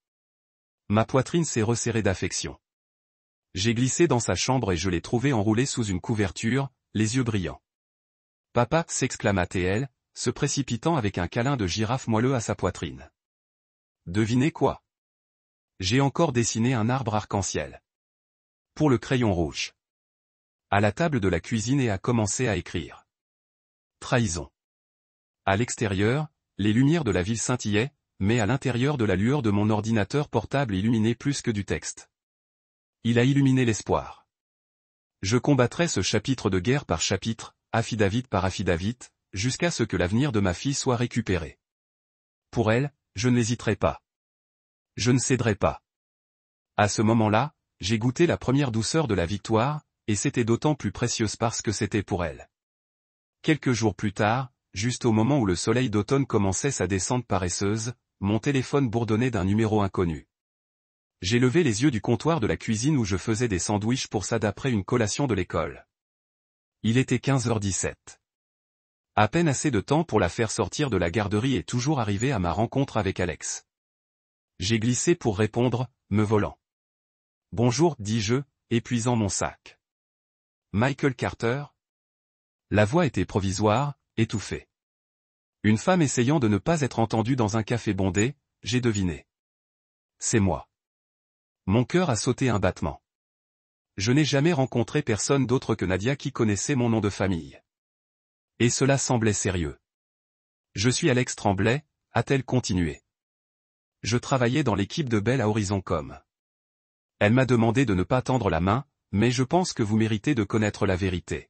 Ma poitrine s'est resserrée d'affection. J'ai glissé dans sa chambre et je l'ai trouvé enroulé sous une couverture, les yeux brillants. « Papa » s'exclama-t-elle, se précipitant avec un câlin de girafe moelleux à sa poitrine. Devinez quoi? J'ai encore dessiné un arbre arc-en-ciel. Pour le crayon rouge. À la table de la cuisine et a commencé à écrire. Trahison. À l'extérieur, les lumières de la ville scintillaient, mais à l'intérieur de la lueur de mon ordinateur portable illuminait plus que du texte. Il a illuminé l'espoir. Je combattrai ce chapitre de guerre par chapitre, affidavit par affidavit, jusqu'à ce que l'avenir de ma fille soit récupéré. Pour elle, je n'hésiterai pas. Je ne céderai pas. À ce moment-là, j'ai goûté la première douceur de la victoire, et c'était d'autant plus précieuse parce que c'était pour elle. Quelques jours plus tard, juste au moment où le soleil d'automne commençait sa descente paresseuse, mon téléphone bourdonnait d'un numéro inconnu. J'ai levé les yeux du comptoir de la cuisine où je faisais des sandwichs pour Sad après une collation de l'école. Il était 15h17. À peine assez de temps pour la faire sortir de la garderie et toujours arrivé à ma rencontre avec Alex. J'ai glissé pour répondre, me volant. Bonjour, dis-je, épuisant mon sac. Michael Carter? La voix était provisoire, étouffée. Une femme essayant de ne pas être entendue dans un café bondé, j'ai deviné. C'est moi. Mon cœur a sauté un battement. Je n'ai jamais rencontré personne d'autre que Nadia qui connaissait mon nom de famille. Et cela semblait sérieux. Je suis Alex Tremblay, a-t-elle continué. Je travaillais dans l'équipe de Bell à Horizon.com. Elle m'a demandé de ne pas tendre la main, mais je pense que vous méritez de connaître la vérité.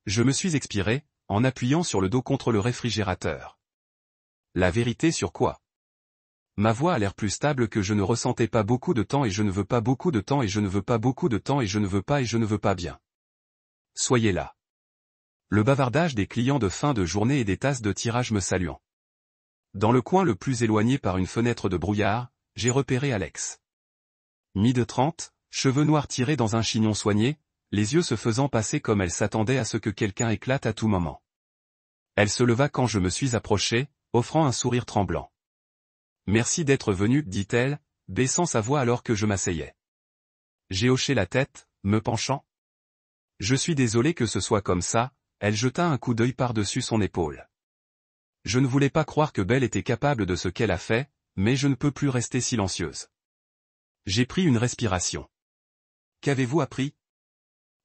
Je me suis expiré, en appuyant sur le dos contre le réfrigérateur. La vérité sur quoi? Ma voix a l'air plus stable que je ne ressentais pas beaucoup de temps et je ne veux pas beaucoup de temps et je ne veux pas beaucoup de temps et je ne veux pas et je ne veux pas bien. Soyez là. Le bavardage des clients de fin de journée et des tasses de tirage me saluant. Dans le coin le plus éloigné par une fenêtre de brouillard, j'ai repéré Alex. Mi-de-30, cheveux noirs tirés dans un chignon soigné, les yeux se faisant passer comme elle s'attendait à ce que quelqu'un éclate à tout moment. Elle se leva quand je me suis approché, offrant un sourire tremblant. Merci d'être venu, dit-elle, baissant sa voix alors que je m'asseyais. J'ai hoché la tête, me penchant. Je suis désolé que ce soit comme ça, elle jeta un coup d'œil par-dessus son épaule. Je ne voulais pas croire que Belle était capable de ce qu'elle a fait, mais je ne peux plus rester silencieuse. J'ai pris une respiration. Qu'avez-vous appris?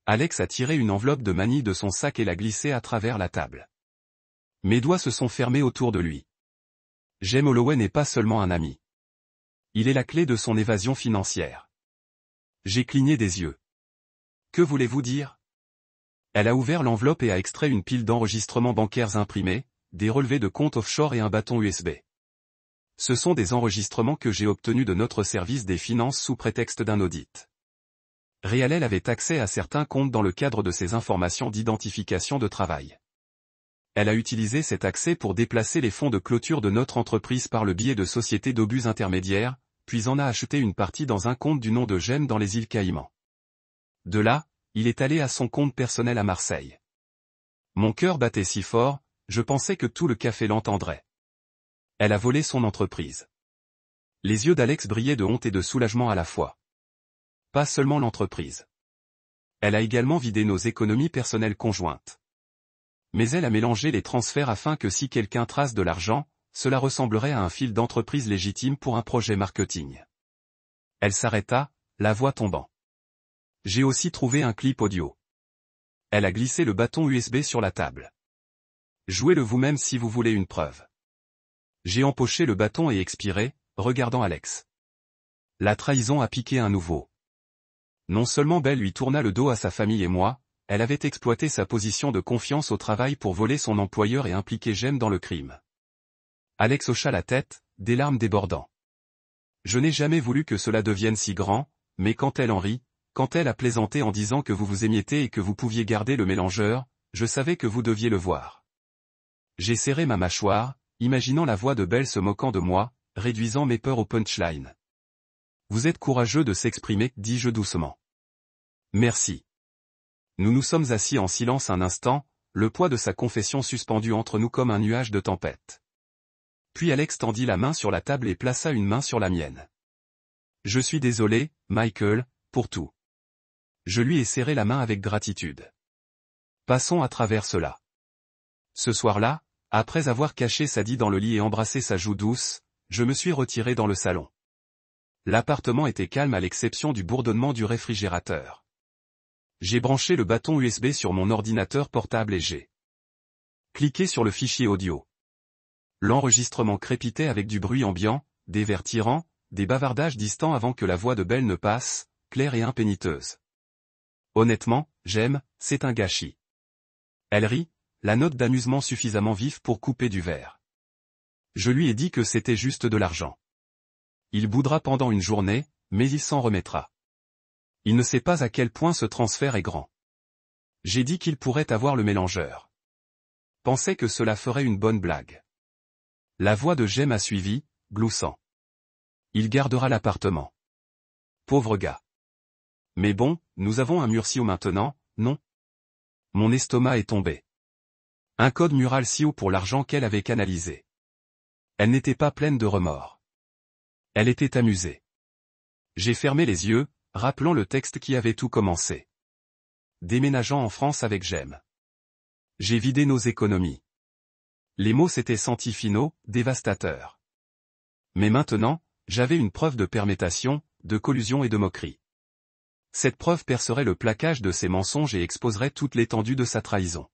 Alex a tiré une enveloppe de manille de son sac et l'a glissée à travers la table. Mes doigts se sont fermés autour de lui. James Holloway n'est pas seulement un ami. Il est la clé de son évasion financière. J'ai cligné des yeux. Que voulez-vous dire? Elle a ouvert l'enveloppe et a extrait une pile d'enregistrements bancaires imprimés, des relevés de compte offshore et un bâton USB. Ce sont des enregistrements que j'ai obtenus de notre service des finances sous prétexte d'un audit. Réalel avait accès à certains comptes dans le cadre de ses informations d'identification de travail. Elle a utilisé cet accès pour déplacer les fonds de clôture de notre entreprise par le biais de sociétés d'obus intermédiaires, puis en a acheté une partie dans un compte du nom de James dans les îles Caïmans. De là, il est allé à son compte personnel à Marseille. Mon cœur battait si fort, je pensais que tout le café l'entendrait. Elle a volé son entreprise. Les yeux d'Alex brillaient de honte et de soulagement à la fois. Pas seulement l'entreprise. Elle a également vidé nos économies personnelles conjointes. Mais elle a mélangé les transferts afin que si quelqu'un trace de l'argent, cela ressemblerait à un fil d'entreprise légitime pour un projet marketing. Elle s'arrêta, la voix tombant. J'ai aussi trouvé un clip audio. Elle a glissé le bâton USB sur la table. Jouez-le vous-même si vous voulez une preuve. J'ai empoché le bâton et expiré, regardant Alex. La trahison a piqué à nouveau. Non seulement Belle lui tourna le dos à sa famille et moi, elle avait exploité sa position de confiance au travail pour voler son employeur et impliquer Jem dans le crime. Alex hocha la tête, des larmes débordant. Je n'ai jamais voulu que cela devienne si grand, mais quand elle en rit, quand elle a plaisanté en disant que vous vous émiettez et que vous pouviez garder le mélangeur, je savais que vous deviez le voir. J'ai serré ma mâchoire, imaginant la voix de Belle se moquant de moi, réduisant mes peurs au punchline. Vous êtes courageux de s'exprimer, dis-je doucement. Merci. Nous nous sommes assis en silence un instant, le poids de sa confession suspendu entre nous comme un nuage de tempête. Puis Alex tendit la main sur la table et plaça une main sur la mienne. Je suis désolé, Michael, pour tout. Je lui ai serré la main avec gratitude. Passons à travers cela. Ce soir-là, après avoir caché Sadie dans le lit et embrassé sa joue douce, je me suis retiré dans le salon. L'appartement était calme à l'exception du bourdonnement du réfrigérateur. J'ai branché le bâton USB sur mon ordinateur portable et j'ai cliqué sur le fichier audio. L'enregistrement crépitait avec du bruit ambiant, des vers tirants, des bavardages distants avant que la voix de Belle ne passe, claire et impéniteuse. Honnêtement, j'aime, c'est un gâchis. Elle rit, la note d'amusement suffisamment vive pour couper du verre. Je lui ai dit que c'était juste de l'argent. Il boudera pendant une journée, mais il s'en remettra. Il ne sait pas à quel point ce transfert est grand. J'ai dit qu'il pourrait avoir le mélangeur. Pensais que cela ferait une bonne blague. La voix de Jem a suivi, gloussant. Il gardera l'appartement. Pauvre gars. Mais bon, nous avons un mur SIO maintenant, non? Mon estomac est tombé. Un code mural SIO pour l'argent qu'elle avait canalisé. Elle n'était pas pleine de remords. Elle était amusée. J'ai fermé les yeux, rappelant le texte qui avait tout commencé. Déménageant en France avec Jem. J'ai vidé nos économies. Les mots s'étaient sentis finaux, dévastateurs. Mais maintenant, j'avais une preuve de permétation, de collusion et de moquerie. Cette preuve percerait le plaquage de ses mensonges et exposerait toute l'étendue de sa trahison.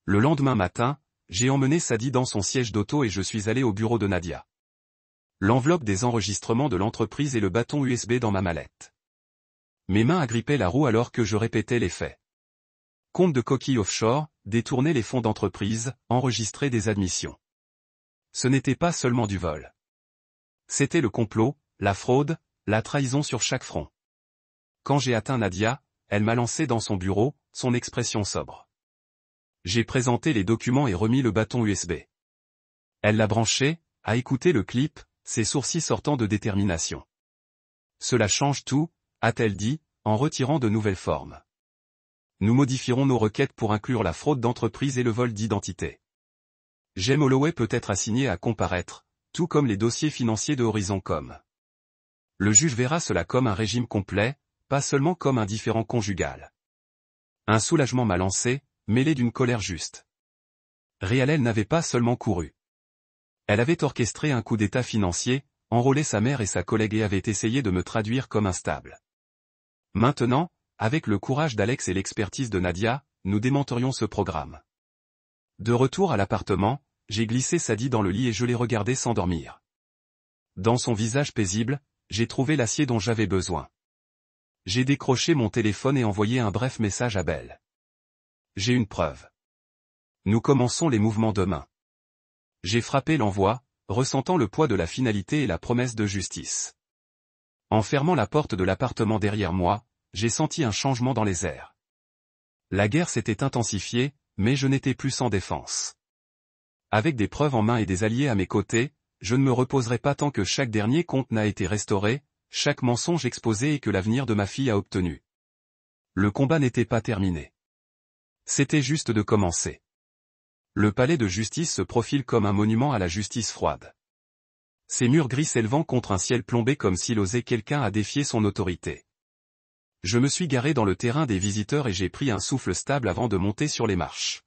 Le lendemain matin, j'ai emmené Sadie dans son siège d'auto et je suis allé au bureau de Nadia. L'enveloppe des enregistrements de l'entreprise et le bâton USB dans ma mallette. Mes mains agrippaient la roue alors que je répétais les faits. Compte de coquilles offshore, détourner les fonds d'entreprise, enregistrer des admissions. Ce n'était pas seulement du vol. C'était le complot, la fraude, la trahison sur chaque front. Quand j'ai atteint Nadia, elle m'a lancé dans son bureau, son expression sobre. J'ai présenté les documents et remis le bâton USB. Elle l'a branché, a écouté le clip, ses sourcils sortant de détermination. Cela change tout, a-t-elle dit, en retirant de nouvelles formes. Nous modifierons nos requêtes pour inclure la fraude d'entreprise et le vol d'identité. Jem Holloway peut être assigné à comparaître, tout comme les dossiers financiers de Horizon.com. Le juge verra cela comme un régime complet, pas seulement comme un différend conjugal. Un soulagement m'a lancé, mêlé d'une colère juste. Réalel n'avait pas seulement couru. Elle avait orchestré un coup d'état financier, enrôlé sa mère et sa collègue et avait essayé de me traduire comme instable. Maintenant, avec le courage d'Alex et l'expertise de Nadia, nous démenterions ce programme. De retour à l'appartement, j'ai glissé Sadie dans le lit et je l'ai regardée s'endormir. Dans son visage paisible, j'ai trouvé l'acier dont j'avais besoin. J'ai décroché mon téléphone et envoyé un bref message à Belle. J'ai une preuve. Nous commençons les mouvements demain. J'ai frappé l'envoi, ressentant le poids de la finalité et la promesse de justice. En fermant la porte de l'appartement derrière moi, j'ai senti un changement dans les airs. La guerre s'était intensifiée, mais je n'étais plus sans défense. Avec des preuves en main et des alliés à mes côtés, je ne me reposerai pas tant que chaque dernier compte n'a été restauré, chaque mensonge exposé et que l'avenir de ma fille a obtenu. Le combat n'était pas terminé. C'était juste de commencer. Le palais de justice se profile comme un monument à la justice froide. Ses murs gris s'élevant contre un ciel plombé comme s'il osait quelqu'un à défier son autorité. Je me suis garé dans le terrain des visiteurs et j'ai pris un souffle stable avant de monter sur les marches.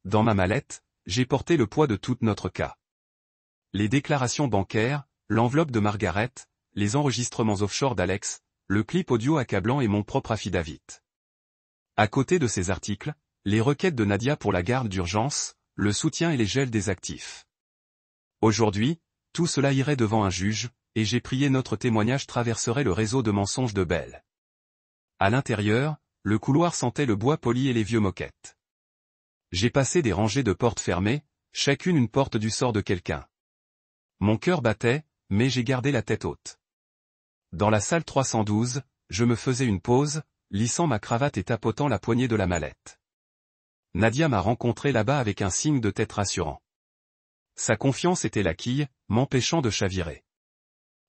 Dans ma mallette, j'ai porté le poids de tout notre cas. Les déclarations bancaires, l'enveloppe de Margaret, les enregistrements offshore d'Alex, le clip audio accablant et mon propre affidavit. À côté de ces articles, les requêtes de Nadia pour la garde d'urgence, le soutien et les gels des actifs. Aujourd'hui, tout cela irait devant un juge, et j'ai prié notre témoignage traverserait le réseau de mensonges de Belle. À l'intérieur, le couloir sentait le bois poli et les vieux moquettes. J'ai passé des rangées de portes fermées, chacune une porte du sort de quelqu'un. Mon cœur battait, mais j'ai gardé la tête haute. Dans la salle 312, je me faisais une pause, lissant ma cravate et tapotant la poignée de la mallette. Nadia m'a rencontré là-bas avec un signe de tête rassurant. Sa confiance était la quille, m'empêchant de chavirer.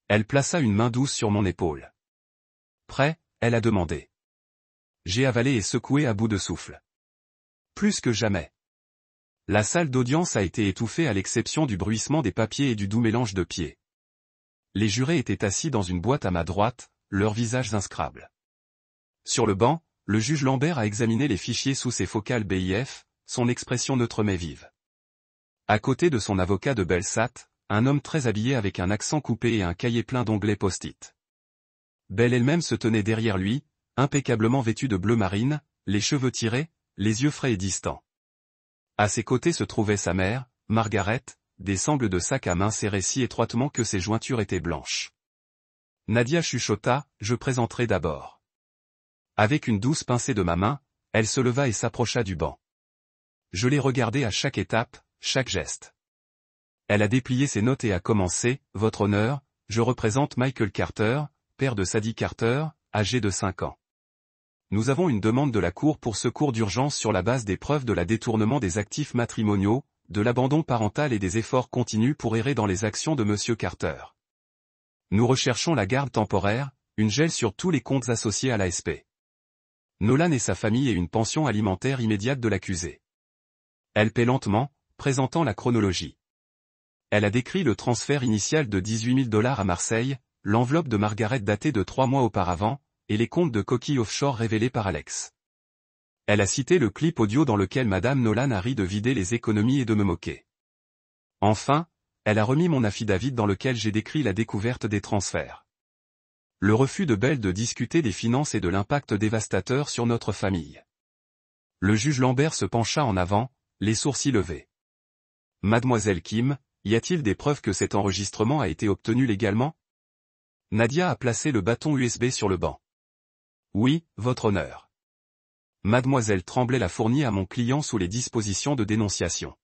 Elle plaça une main douce sur mon épaule. Prêt, elle a demandé. J'ai avalé et secoué à bout de souffle. Plus que jamais. La salle d'audience a été étouffée à l'exception du bruissement des papiers et du doux mélange de pieds. Les jurés étaient assis dans une boîte à ma droite, leurs visages inscrables. Sur le banc, le juge Lambert a examiné les fichiers sous ses focales BIF, son expression neutre mais vive. À côté de son avocat de Belsat, un homme très habillé avec un accent coupé et un cahier plein d'onglets post-it. Belle elle-même se tenait derrière lui, impeccablement vêtue de bleu marine, les cheveux tirés, les yeux frais et distants. À ses côtés se trouvait sa mère, Margaret, des sangles de sac à main serrées si étroitement que ses jointures étaient blanches. Nadia chuchota, je présenterai d'abord. Avec une douce pincée de ma main, elle se leva et s'approcha du banc. Je l'ai regardée à chaque étape, chaque geste. Elle a déplié ses notes et a commencé, « Votre honneur, je représente Michael Carter, père de Sadie Carter, âgé de 5 ans. Nous avons une demande de la Cour pour secours d'urgence sur la base des preuves de la détournement des actifs matrimoniaux, de l'abandon parental et des efforts continus pour errer dans les actions de Monsieur Carter. Nous recherchons la garde temporaire, une gel sur tous les comptes associés à l'ASP. Nolan et sa famille et une pension alimentaire immédiate de l'accusé. » Elle paie lentement, présentant la chronologie. Elle a décrit le transfert initial de $18 000 à Marseille, l'enveloppe de Margaret datée de 3 mois auparavant, et les comptes de coquilles offshore révélés par Alex. Elle a cité le clip audio dans lequel Madame Nolan a ri de vider les économies et de me moquer. Enfin, elle a remis mon affidavit dans lequel j'ai décrit la découverte des transferts. Le refus de Belle de discuter des finances et de l'impact dévastateur sur notre famille. Le juge Lambert se pencha en avant, les sourcils levés. Mademoiselle Kim, y a-t-il des preuves que cet enregistrement a été obtenu légalement? Nadia a placé le bâton USB sur le banc. Oui, votre honneur. Mademoiselle Tremblay l'a fourni à mon client sous les dispositions de dénonciation.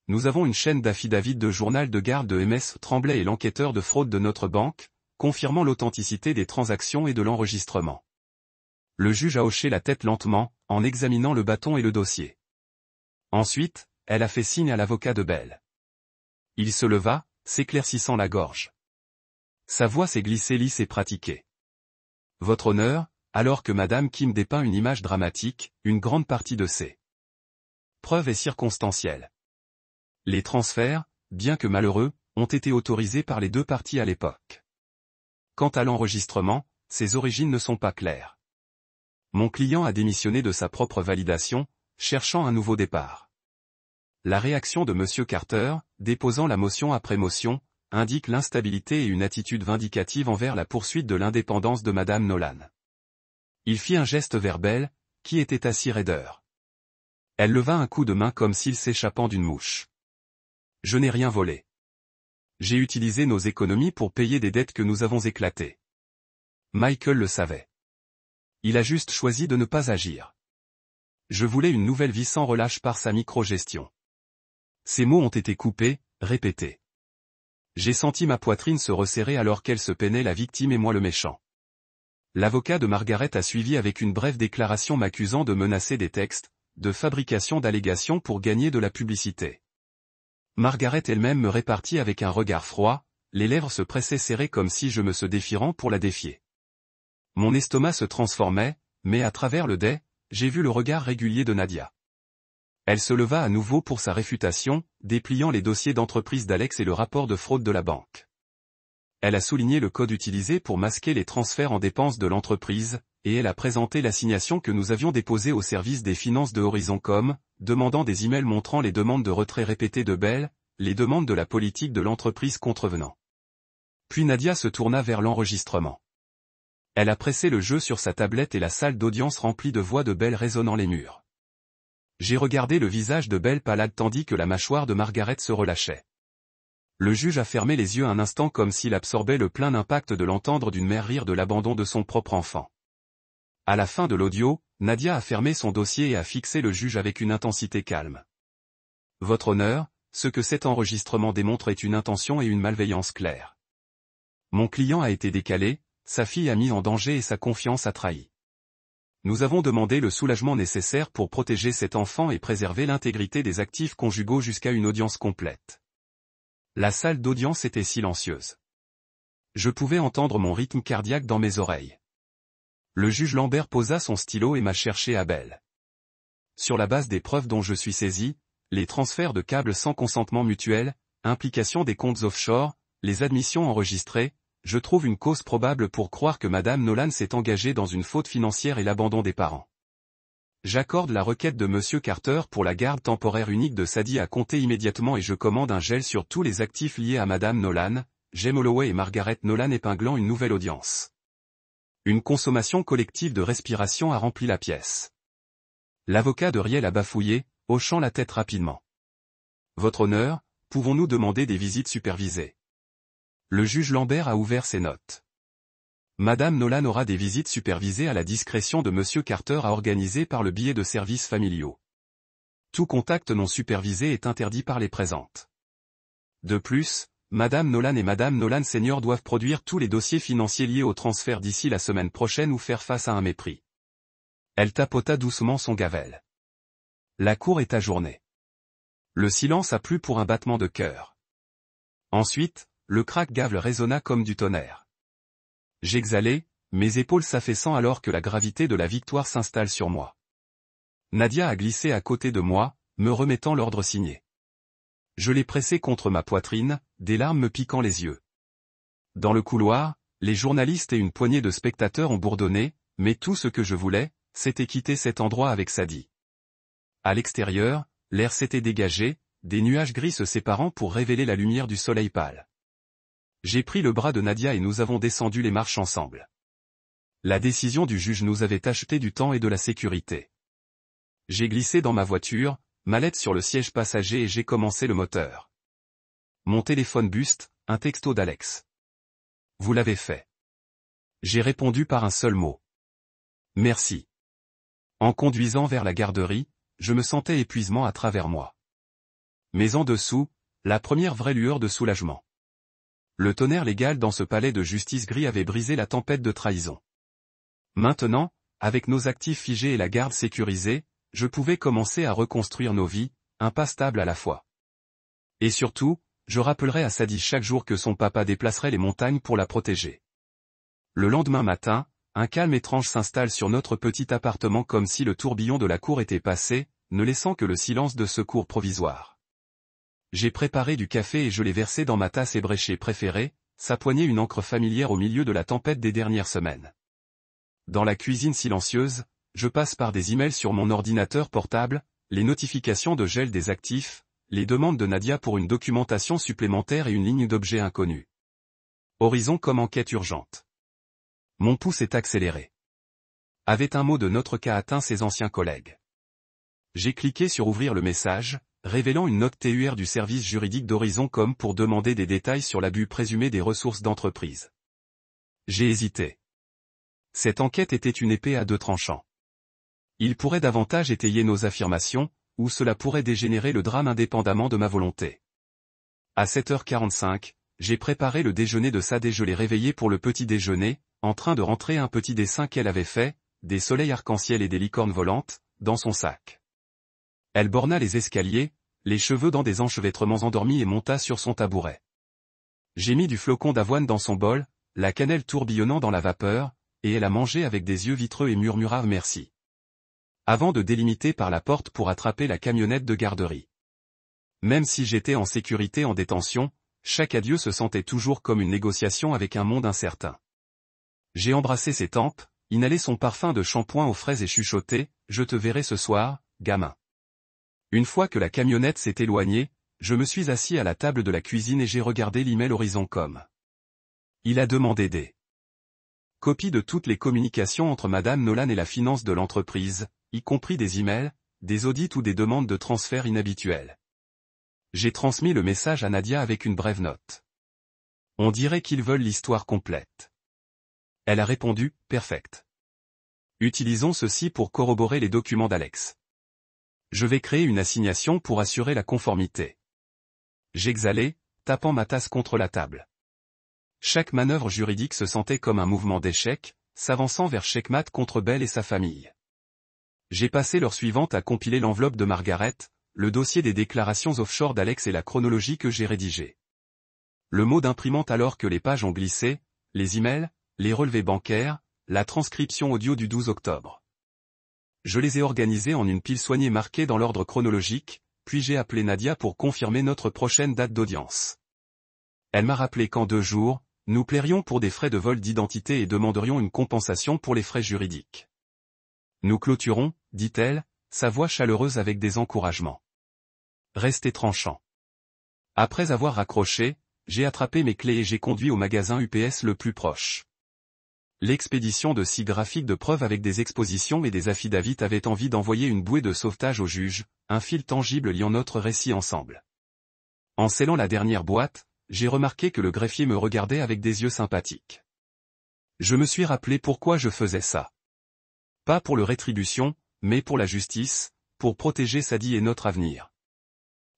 Nous avons une chaîne d'affidavits de journal de garde de MS Tremblay et l'enquêteur de fraude de notre banque, confirmant l'authenticité des transactions et de l'enregistrement. Le juge a hoché la tête lentement, en examinant le bâton et le dossier. Ensuite, elle a fait signe à l'avocat de Belle. Il se leva, s'éclaircissant la gorge. Sa voix s'est glissée lisse et pratiquée. Votre honneur, alors que Madame Kim dépeint une image dramatique, une grande partie de ces preuves est circonstancielle. Les transferts, bien que malheureux, ont été autorisés par les deux parties à l'époque. Quant à l'enregistrement, ses origines ne sont pas claires. Mon client a démissionné de sa propre validation, cherchant un nouveau départ. La réaction de Monsieur Carter, déposant la motion après motion, indique l'instabilité et une attitude vindicative envers la poursuite de l'indépendance de Madame Nolan. Il fit un geste vers Belle, qui était assis raideur. Elle leva un coup de main comme s'il s'échappant d'une mouche. Je n'ai rien volé. J'ai utilisé nos économies pour payer des dettes que nous avons éclatées. Michael le savait. Il a juste choisi de ne pas agir. Je voulais une nouvelle vie sans relâche par sa micro-gestion. Ces mots ont été coupés, répétés. J'ai senti ma poitrine se resserrer alors qu'elle se peinait la victime et moi le méchant. L'avocat de Margaret a suivi avec une brève déclaration m'accusant de menacer des textes, de fabrication d'allégations pour gagner de la publicité. Margaret elle-même me répartit avec un regard froid, les lèvres se pressaient serrées comme si je me se défierant pour la défier. Mon estomac se transformait, mais à travers le dais, j'ai vu le regard régulier de Nadia. Elle se leva à nouveau pour sa réfutation, dépliant les dossiers d'entreprise d'Alex et le rapport de fraude de la banque. Elle a souligné le code utilisé pour masquer les transferts en dépenses de l'entreprise, et elle a présenté l'assignation que nous avions déposée au service des finances de Horizoncom, demandant des emails montrant les demandes de retrait répétées de Belle, les demandes de la politique de l'entreprise contrevenant. Puis Nadia se tourna vers l'enregistrement. Elle a pressé le jeu sur sa tablette et la salle d'audience remplie de voix de Belle résonnant les murs. J'ai regardé le visage de Belle palade tandis que la mâchoire de Margaret se relâchait. Le juge a fermé les yeux un instant comme s'il absorbait le plein impact de l'entendre d'une mère rire de l'abandon de son propre enfant. À la fin de l'audio, Nadia a fermé son dossier et a fixé le juge avec une intensité calme. Votre honneur, ce que cet enregistrement démontre est une intention et une malveillance claire. Mon client a été décalé, sa fille a mis en danger et sa confiance a trahi. Nous avons demandé le soulagement nécessaire pour protéger cet enfant et préserver l'intégrité des actifs conjugaux jusqu'à une audience complète. La salle d'audience était silencieuse. Je pouvais entendre mon rythme cardiaque dans mes oreilles. Le juge Lambert posa son stylo et m'a cherché à Belle. Sur la base des preuves dont je suis saisi, les transferts de câbles sans consentement mutuel, implication des comptes offshore, les admissions enregistrées, je trouve une cause probable pour croire que Madame Nolan s'est engagée dans une faute financière et l'abandon des parents. J'accorde la requête de Monsieur Carter pour la garde temporaire unique de Sadie à compter immédiatement et je commande un gel sur tous les actifs liés à Madame Nolan, Jem Holloway et Margaret Nolan épinglant une nouvelle audience. Une consommation collective de respiration a rempli la pièce. L'avocat de Riel a bafouillé, hochant la tête rapidement. Votre honneur, pouvons-nous demander des visites supervisées? Le juge Lambert a ouvert ses notes. Madame Nolan aura des visites supervisées à la discrétion de Monsieur Carter à organiser par le biais de services familiaux. Tout contact non supervisé est interdit par les présentes. De plus, Madame Nolan et Madame Nolan Senior doivent produire tous les dossiers financiers liés au transfert d'ici la semaine prochaine ou faire face à un mépris. Elle tapota doucement son gavel. La cour est ajournée. Le silence a plu pour un battement de cœur. Ensuite, le craque-gavel résonna comme du tonnerre. J'exhalai, mes épaules s'affaissant alors que la gravité de la victoire s'installe sur moi. Nadia a glissé à côté de moi, me remettant l'ordre signé. Je l'ai pressé contre ma poitrine, des larmes me piquant les yeux. Dans le couloir, les journalistes et une poignée de spectateurs ont bourdonné, mais tout ce que je voulais, c'était quitter cet endroit avec Sadie. À l'extérieur, l'air s'était dégagé, des nuages gris se séparant pour révéler la lumière du soleil pâle. J'ai pris le bras de Nadia et nous avons descendu les marches ensemble. La décision du juge nous avait acheté du temps et de la sécurité. J'ai glissé dans ma voiture, mallette sur le siège passager et j'ai commencé le moteur. Mon téléphone buste, un texto d'Alex. Vous l'avez fait. J'ai répondu par un seul mot. Merci. En conduisant vers la garderie, je me sentais épuisement à travers moi. Mais en dessous, la première vraie lueur de soulagement. Le tonnerre légal dans ce palais de justice gris avait brisé la tempête de trahison. Maintenant, avec nos actifs figés et la garde sécurisée, je pouvais commencer à reconstruire nos vies, un pas stable à la fois. Et surtout, je rappellerai à Sadie chaque jour que son papa déplacerait les montagnes pour la protéger. Le lendemain matin, un calme étrange s'installe sur notre petit appartement comme si le tourbillon de la cour était passé, ne laissant que le silence de secours provisoire. J'ai préparé du café et je l'ai versé dans ma tasse ébréchée préférée, s'appoignait une encre familière au milieu de la tempête des dernières semaines. Dans la cuisine silencieuse, je passe par des emails sur mon ordinateur portable, les notifications de gel des actifs, les demandes de Nadia pour une documentation supplémentaire et une ligne d'objets inconnus. Horizon comme enquête urgente. Mon pouce est accéléré. Avait un mot de notre cas atteint ses anciens collègues. J'ai cliqué sur ouvrir le message, révélant une note TUR du service juridique d'Horizon comme pour demander des détails sur l'abus présumé des ressources d'entreprise. J'ai hésité. Cette enquête était une épée à deux tranchants. Il pourrait davantage étayer nos affirmations, ou cela pourrait dégénérer le drame indépendamment de ma volonté. À 7h45, j'ai préparé le déjeuner de Sadie et je l'ai réveillée pour le petit déjeuner, en train de rentrer un petit dessin qu'elle avait fait, des soleils arc-en-ciel et des licornes volantes, dans son sac. Elle borna les escaliers, les cheveux dans des enchevêtrements endormis et monta sur son tabouret. J'ai mis du flocon d'avoine dans son bol, la cannelle tourbillonnant dans la vapeur, et elle a mangé avec des yeux vitreux et murmura merci. Avant de délimiter par la porte pour attraper la camionnette de garderie. Même si j'étais en sécurité en détention, chaque adieu se sentait toujours comme une négociation avec un monde incertain. J'ai embrassé ses tempes, inhalé son parfum de shampoing aux fraises et chuchoté, je te verrai ce soir, gamin. Une fois que la camionnette s'est éloignée, je me suis assis à la table de la cuisine et j'ai regardé l'email Horizon.com. Il a demandé des Copie de toutes les communications entre Madame Nolan et la finance de l'entreprise, y compris des emails, des audits ou des demandes de transfert inhabituelles. J'ai transmis le message à Nadia avec une brève note. On dirait qu'ils veulent l'histoire complète. Elle a répondu, perfect. Utilisons ceci pour corroborer les documents d'Alex. Je vais créer une assignation pour assurer la conformité. J'exhalais, tapant ma tasse contre la table. Chaque manœuvre juridique se sentait comme un mouvement d'échec, s'avançant vers checkmate contre Bell et sa famille. J'ai passé l'heure suivante à compiler l'enveloppe de Margaret, le dossier des déclarations offshore d'Alex et la chronologie que j'ai rédigée. Le mot d'imprimante alors que les pages ont glissé, les emails, les relevés bancaires, la transcription audio du 12 octobre. Je les ai organisés en une pile soignée marquée dans l'ordre chronologique, puis j'ai appelé Nadia pour confirmer notre prochaine date d'audience. Elle m'a rappelé qu'en 2 jours, nous plairions pour des frais de vol d'identité et demanderions une compensation pour les frais juridiques. Nous clôturons, dit-elle, sa voix chaleureuse avec des encouragements. Restez tranchant. Après avoir raccroché, j'ai attrapé mes clés et j'ai conduit au magasin UPS le plus proche. L'expédition de 6 graphiques de preuves avec des expositions et des affidavits avait envie d'envoyer une bouée de sauvetage au juge, un fil tangible liant notre récit ensemble. En scellant la dernière boîte, j'ai remarqué que le greffier me regardait avec des yeux sympathiques. Je me suis rappelé pourquoi je faisais ça. Pas pour le rétribution, mais pour la justice, pour protéger Sadie et notre avenir.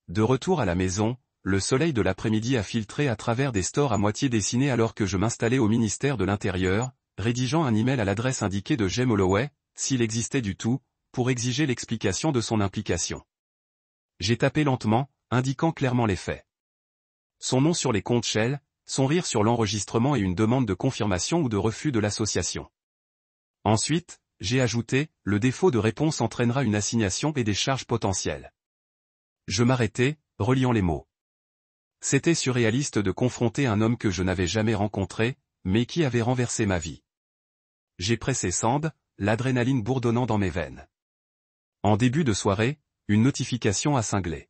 De retour à la maison, le soleil de l'après-midi a filtré à travers des stores à moitié dessinés alors que je m'installais au ministère de l'Intérieur, rédigeant un email à l'adresse indiquée de Jem Holloway, s'il existait du tout, pour exiger l'explication de son implication. J'ai tapé lentement, indiquant clairement les faits. Son nom sur les comptes Shell, son rire sur l'enregistrement et une demande de confirmation ou de refus de l'association. Ensuite, j'ai ajouté, le défaut de réponse entraînera une assignation et des charges potentielles. Je m'arrêtais, reliant les mots. C'était surréaliste de confronter un homme que je n'avais jamais rencontré, mais qui avait renversé ma vie. J'ai pressé Send, l'adrénaline bourdonnant dans mes veines. En début de soirée, une notification a cinglé.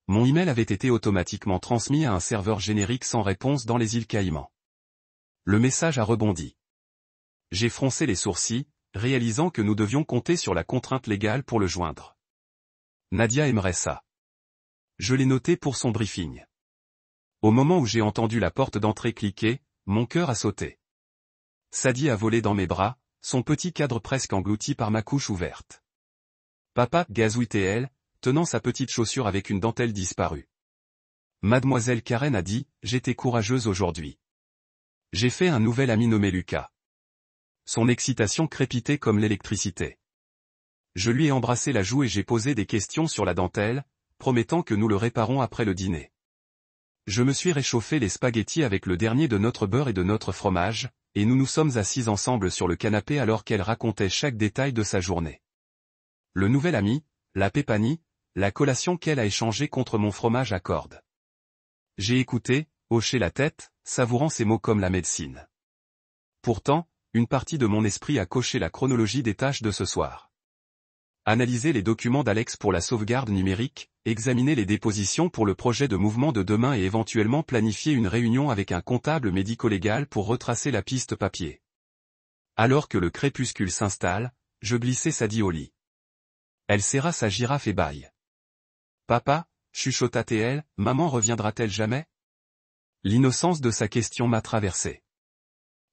Mon email avait été automatiquement transmis à un serveur générique sans réponse dans les îles Caïmans. Le message a rebondi. J'ai froncé les sourcils, réalisant que nous devions compter sur la contrainte légale pour le joindre. Nadia aimerait ça. Je l'ai noté pour son briefing. Au moment où j'ai entendu la porte d'entrée cliquer, mon cœur a sauté. Sadie a volé dans mes bras, son petit cadre presque englouti par ma couche ouverte. Papa, gazouillait-elle, tenant sa petite chaussure avec une dentelle disparue. Mademoiselle Karen a dit, j'étais courageuse aujourd'hui. J'ai fait un nouvel ami nommé Lucas. Son excitation crépitait comme l'électricité. Je lui ai embrassé la joue et j'ai posé des questions sur la dentelle, promettant que nous le réparons après le dîner. Je me suis réchauffé les spaghettis avec le dernier de notre beurre et de notre fromage, et nous nous sommes assis ensemble sur le canapé alors qu'elle racontait chaque détail de sa journée. Le nouvel ami, la Pépanie, la collation qu'elle a échangée contre mon fromage à cordes. J'ai écouté, hoché la tête, savourant ces mots comme la médecine. Pourtant, une partie de mon esprit a coché la chronologie des tâches de ce soir. Analyser les documents d'Alex pour la sauvegarde numérique, examiner les dépositions pour le projet de mouvement de demain et éventuellement planifier une réunion avec un comptable médico-légal pour retracer la piste papier. Alors que le crépuscule s'installe, je glissai Sadie au lit. Elle serra sa girafe et bâille. Papa, chuchota-t-elle, maman reviendra-t-elle jamais? L'innocence de sa question m'a traversé.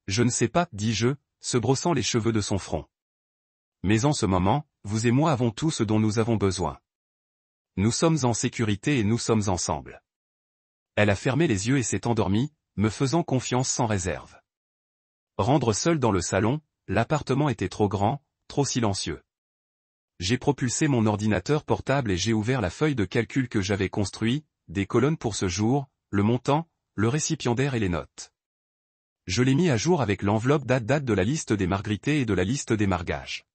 Je ne sais pas, dis-je, se brossant les cheveux de son front. Mais en ce moment, vous et moi avons tout ce dont nous avons besoin. Nous sommes en sécurité et nous sommes ensemble. Elle a fermé les yeux et s'est endormie, me faisant confiance sans réserve. Rendre seul dans le salon, l'appartement était trop grand, trop silencieux. J'ai propulsé mon ordinateur portable et j'ai ouvert la feuille de calcul que j'avais construit, des colonnes pour ce jour, le montant, le récipiendaire et les notes. Je l'ai mis à jour avec l'enveloppe date de la liste des margrités et de la liste des margages.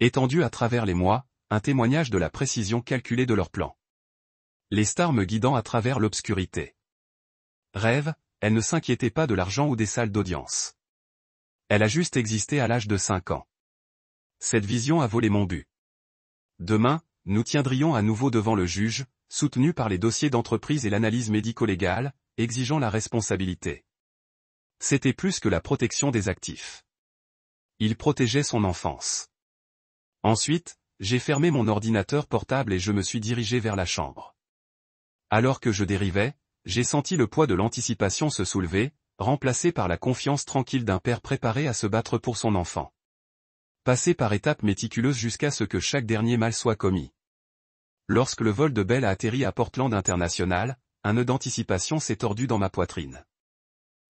Étendu à travers les mois, un témoignage de la précision calculée de leur plan. Les stars me guidant à travers l'obscurité. Rêve, elle ne s'inquiétait pas de l'argent ou des salles d'audience. Elle a juste existé à l'âge de 5 ans. Cette vision a volé mon but. Demain, nous tiendrions à nouveau devant le juge, soutenus par les dossiers d'entreprise et l'analyse médico-légale, exigeant la responsabilité. C'était plus que la protection des actifs. Il protégeait son enfance. Ensuite, j'ai fermé mon ordinateur portable et je me suis dirigé vers la chambre. Alors que je dérivais, j'ai senti le poids de l'anticipation se soulever, remplacé par la confiance tranquille d'un père préparé à se battre pour son enfant. Passer par étapes méticuleuses jusqu'à ce que chaque dernier mal soit commis. Lorsque le vol de Bell a atterri à Portland International, un nœud d'anticipation s'est tordu dans ma poitrine.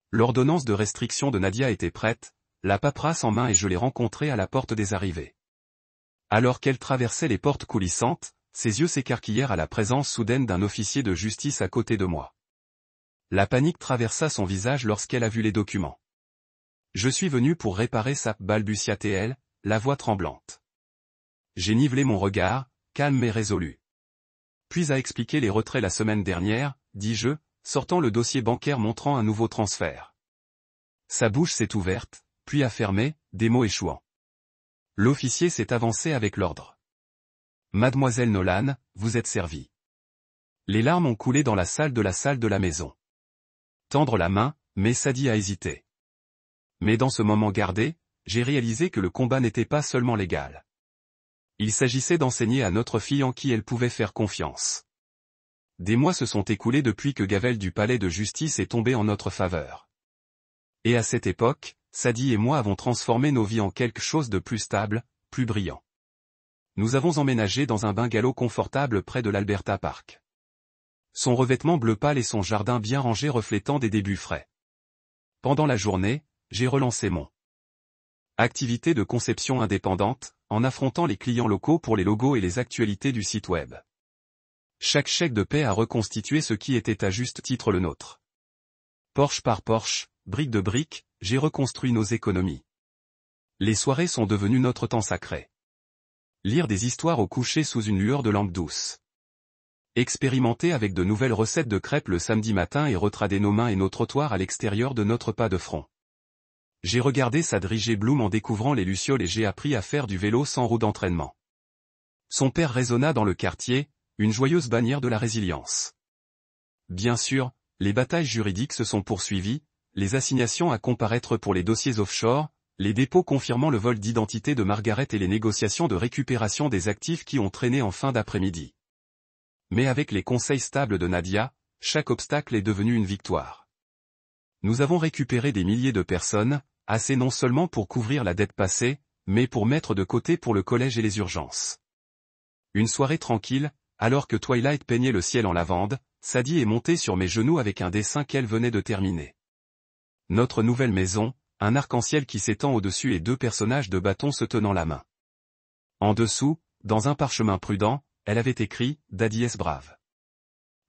L'ordonnance de restriction de Nadia était prête, la paperasse en main et je l'ai rencontrée à la porte des arrivées. Alors qu'elle traversait les portes coulissantes, ses yeux s'écarquillèrent à la présence soudaine d'un officier de justice à côté de moi. La panique traversa son visage lorsqu'elle a vu les documents. Je suis venu pour réparer ça, balbutia-t-elle, la voix tremblante. J'ai nivelé mon regard, calme mais résolu. Puis a expliqué les retraits la semaine dernière, dis-je, sortant le dossier bancaire montrant un nouveau transfert. Sa bouche s'est ouverte, puis a fermé, des mots échouant. L'officier s'est avancé avec l'ordre. Mademoiselle Nolan, vous êtes servie. Les larmes ont coulé dans la salle de la maison. Tendre la main, mais Sadie a hésité. Mais dans ce moment gardé, j'ai réalisé que le combat n'était pas seulement légal. Il s'agissait d'enseigner à notre fille en qui elle pouvait faire confiance. Des mois se sont écoulés depuis que Gavel du palais de justice est tombé en notre faveur. Et à cette époque, Sadie et moi avons transformé nos vies en quelque chose de plus stable, plus brillant. Nous avons emménagé dans un bungalow confortable près de l'Alberta Park. Son revêtement bleu pâle et son jardin bien rangé reflétant des débuts frais. Pendant la journée, j'ai relancé mon activité de conception indépendante, en affrontant les clients locaux pour les logos et les actualités du site web. Chaque chèque de paie a reconstitué ce qui était à juste titre le nôtre. Porsche par Porsche, brique de brique, j'ai reconstruit nos économies. Les soirées sont devenues notre temps sacré. Lire des histoires au coucher sous une lueur de lampe douce. Expérimenter avec de nouvelles recettes de crêpes le samedi matin et retrader nos mains et nos trottoirs à l'extérieur de notre pas de front. J'ai regardé sa Drigé Bloom en découvrant les lucioles et j'ai appris à faire du vélo sans roue d'entraînement. Son père résonna dans le quartier, une joyeuse bannière de la résilience. Bien sûr, les batailles juridiques se sont poursuivies, les assignations à comparaître pour les dossiers offshore, les dépôts confirmant le vol d'identité de Margaret et les négociations de récupération des actifs qui ont traîné en fin d'après-midi. Mais avec les conseils stables de Nadia, chaque obstacle est devenu une victoire. Nous avons récupéré des milliers de personnes, assez non seulement pour couvrir la dette passée, mais pour mettre de côté pour le collège et les urgences. Une soirée tranquille, alors que Twilight peignait le ciel en lavande, Sadie est montée sur mes genoux avec un dessin qu'elle venait de terminer. Notre nouvelle maison, un arc-en-ciel qui s'étend au-dessus et deux personnages de bâton se tenant la main. En dessous, dans un parchemin prudent, elle avait écrit « Daddy est brave ».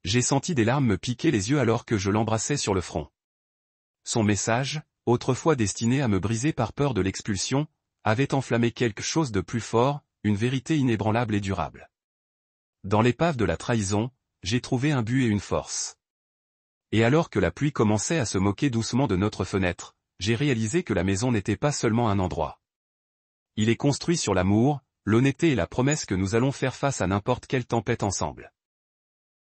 J'ai senti des larmes me piquer les yeux alors que je l'embrassais sur le front. Son message, autrefois destiné à me briser par peur de l'expulsion, avait enflammé quelque chose de plus fort, une vérité inébranlable et durable. Dans l'épave de la trahison, j'ai trouvé un but et une force. Et alors que la pluie commençait à se moquer doucement de notre fenêtre, j'ai réalisé que la maison n'était pas seulement un endroit. Il est construit sur l'amour, l'honnêteté et la promesse que nous allons faire face à n'importe quelle tempête ensemble.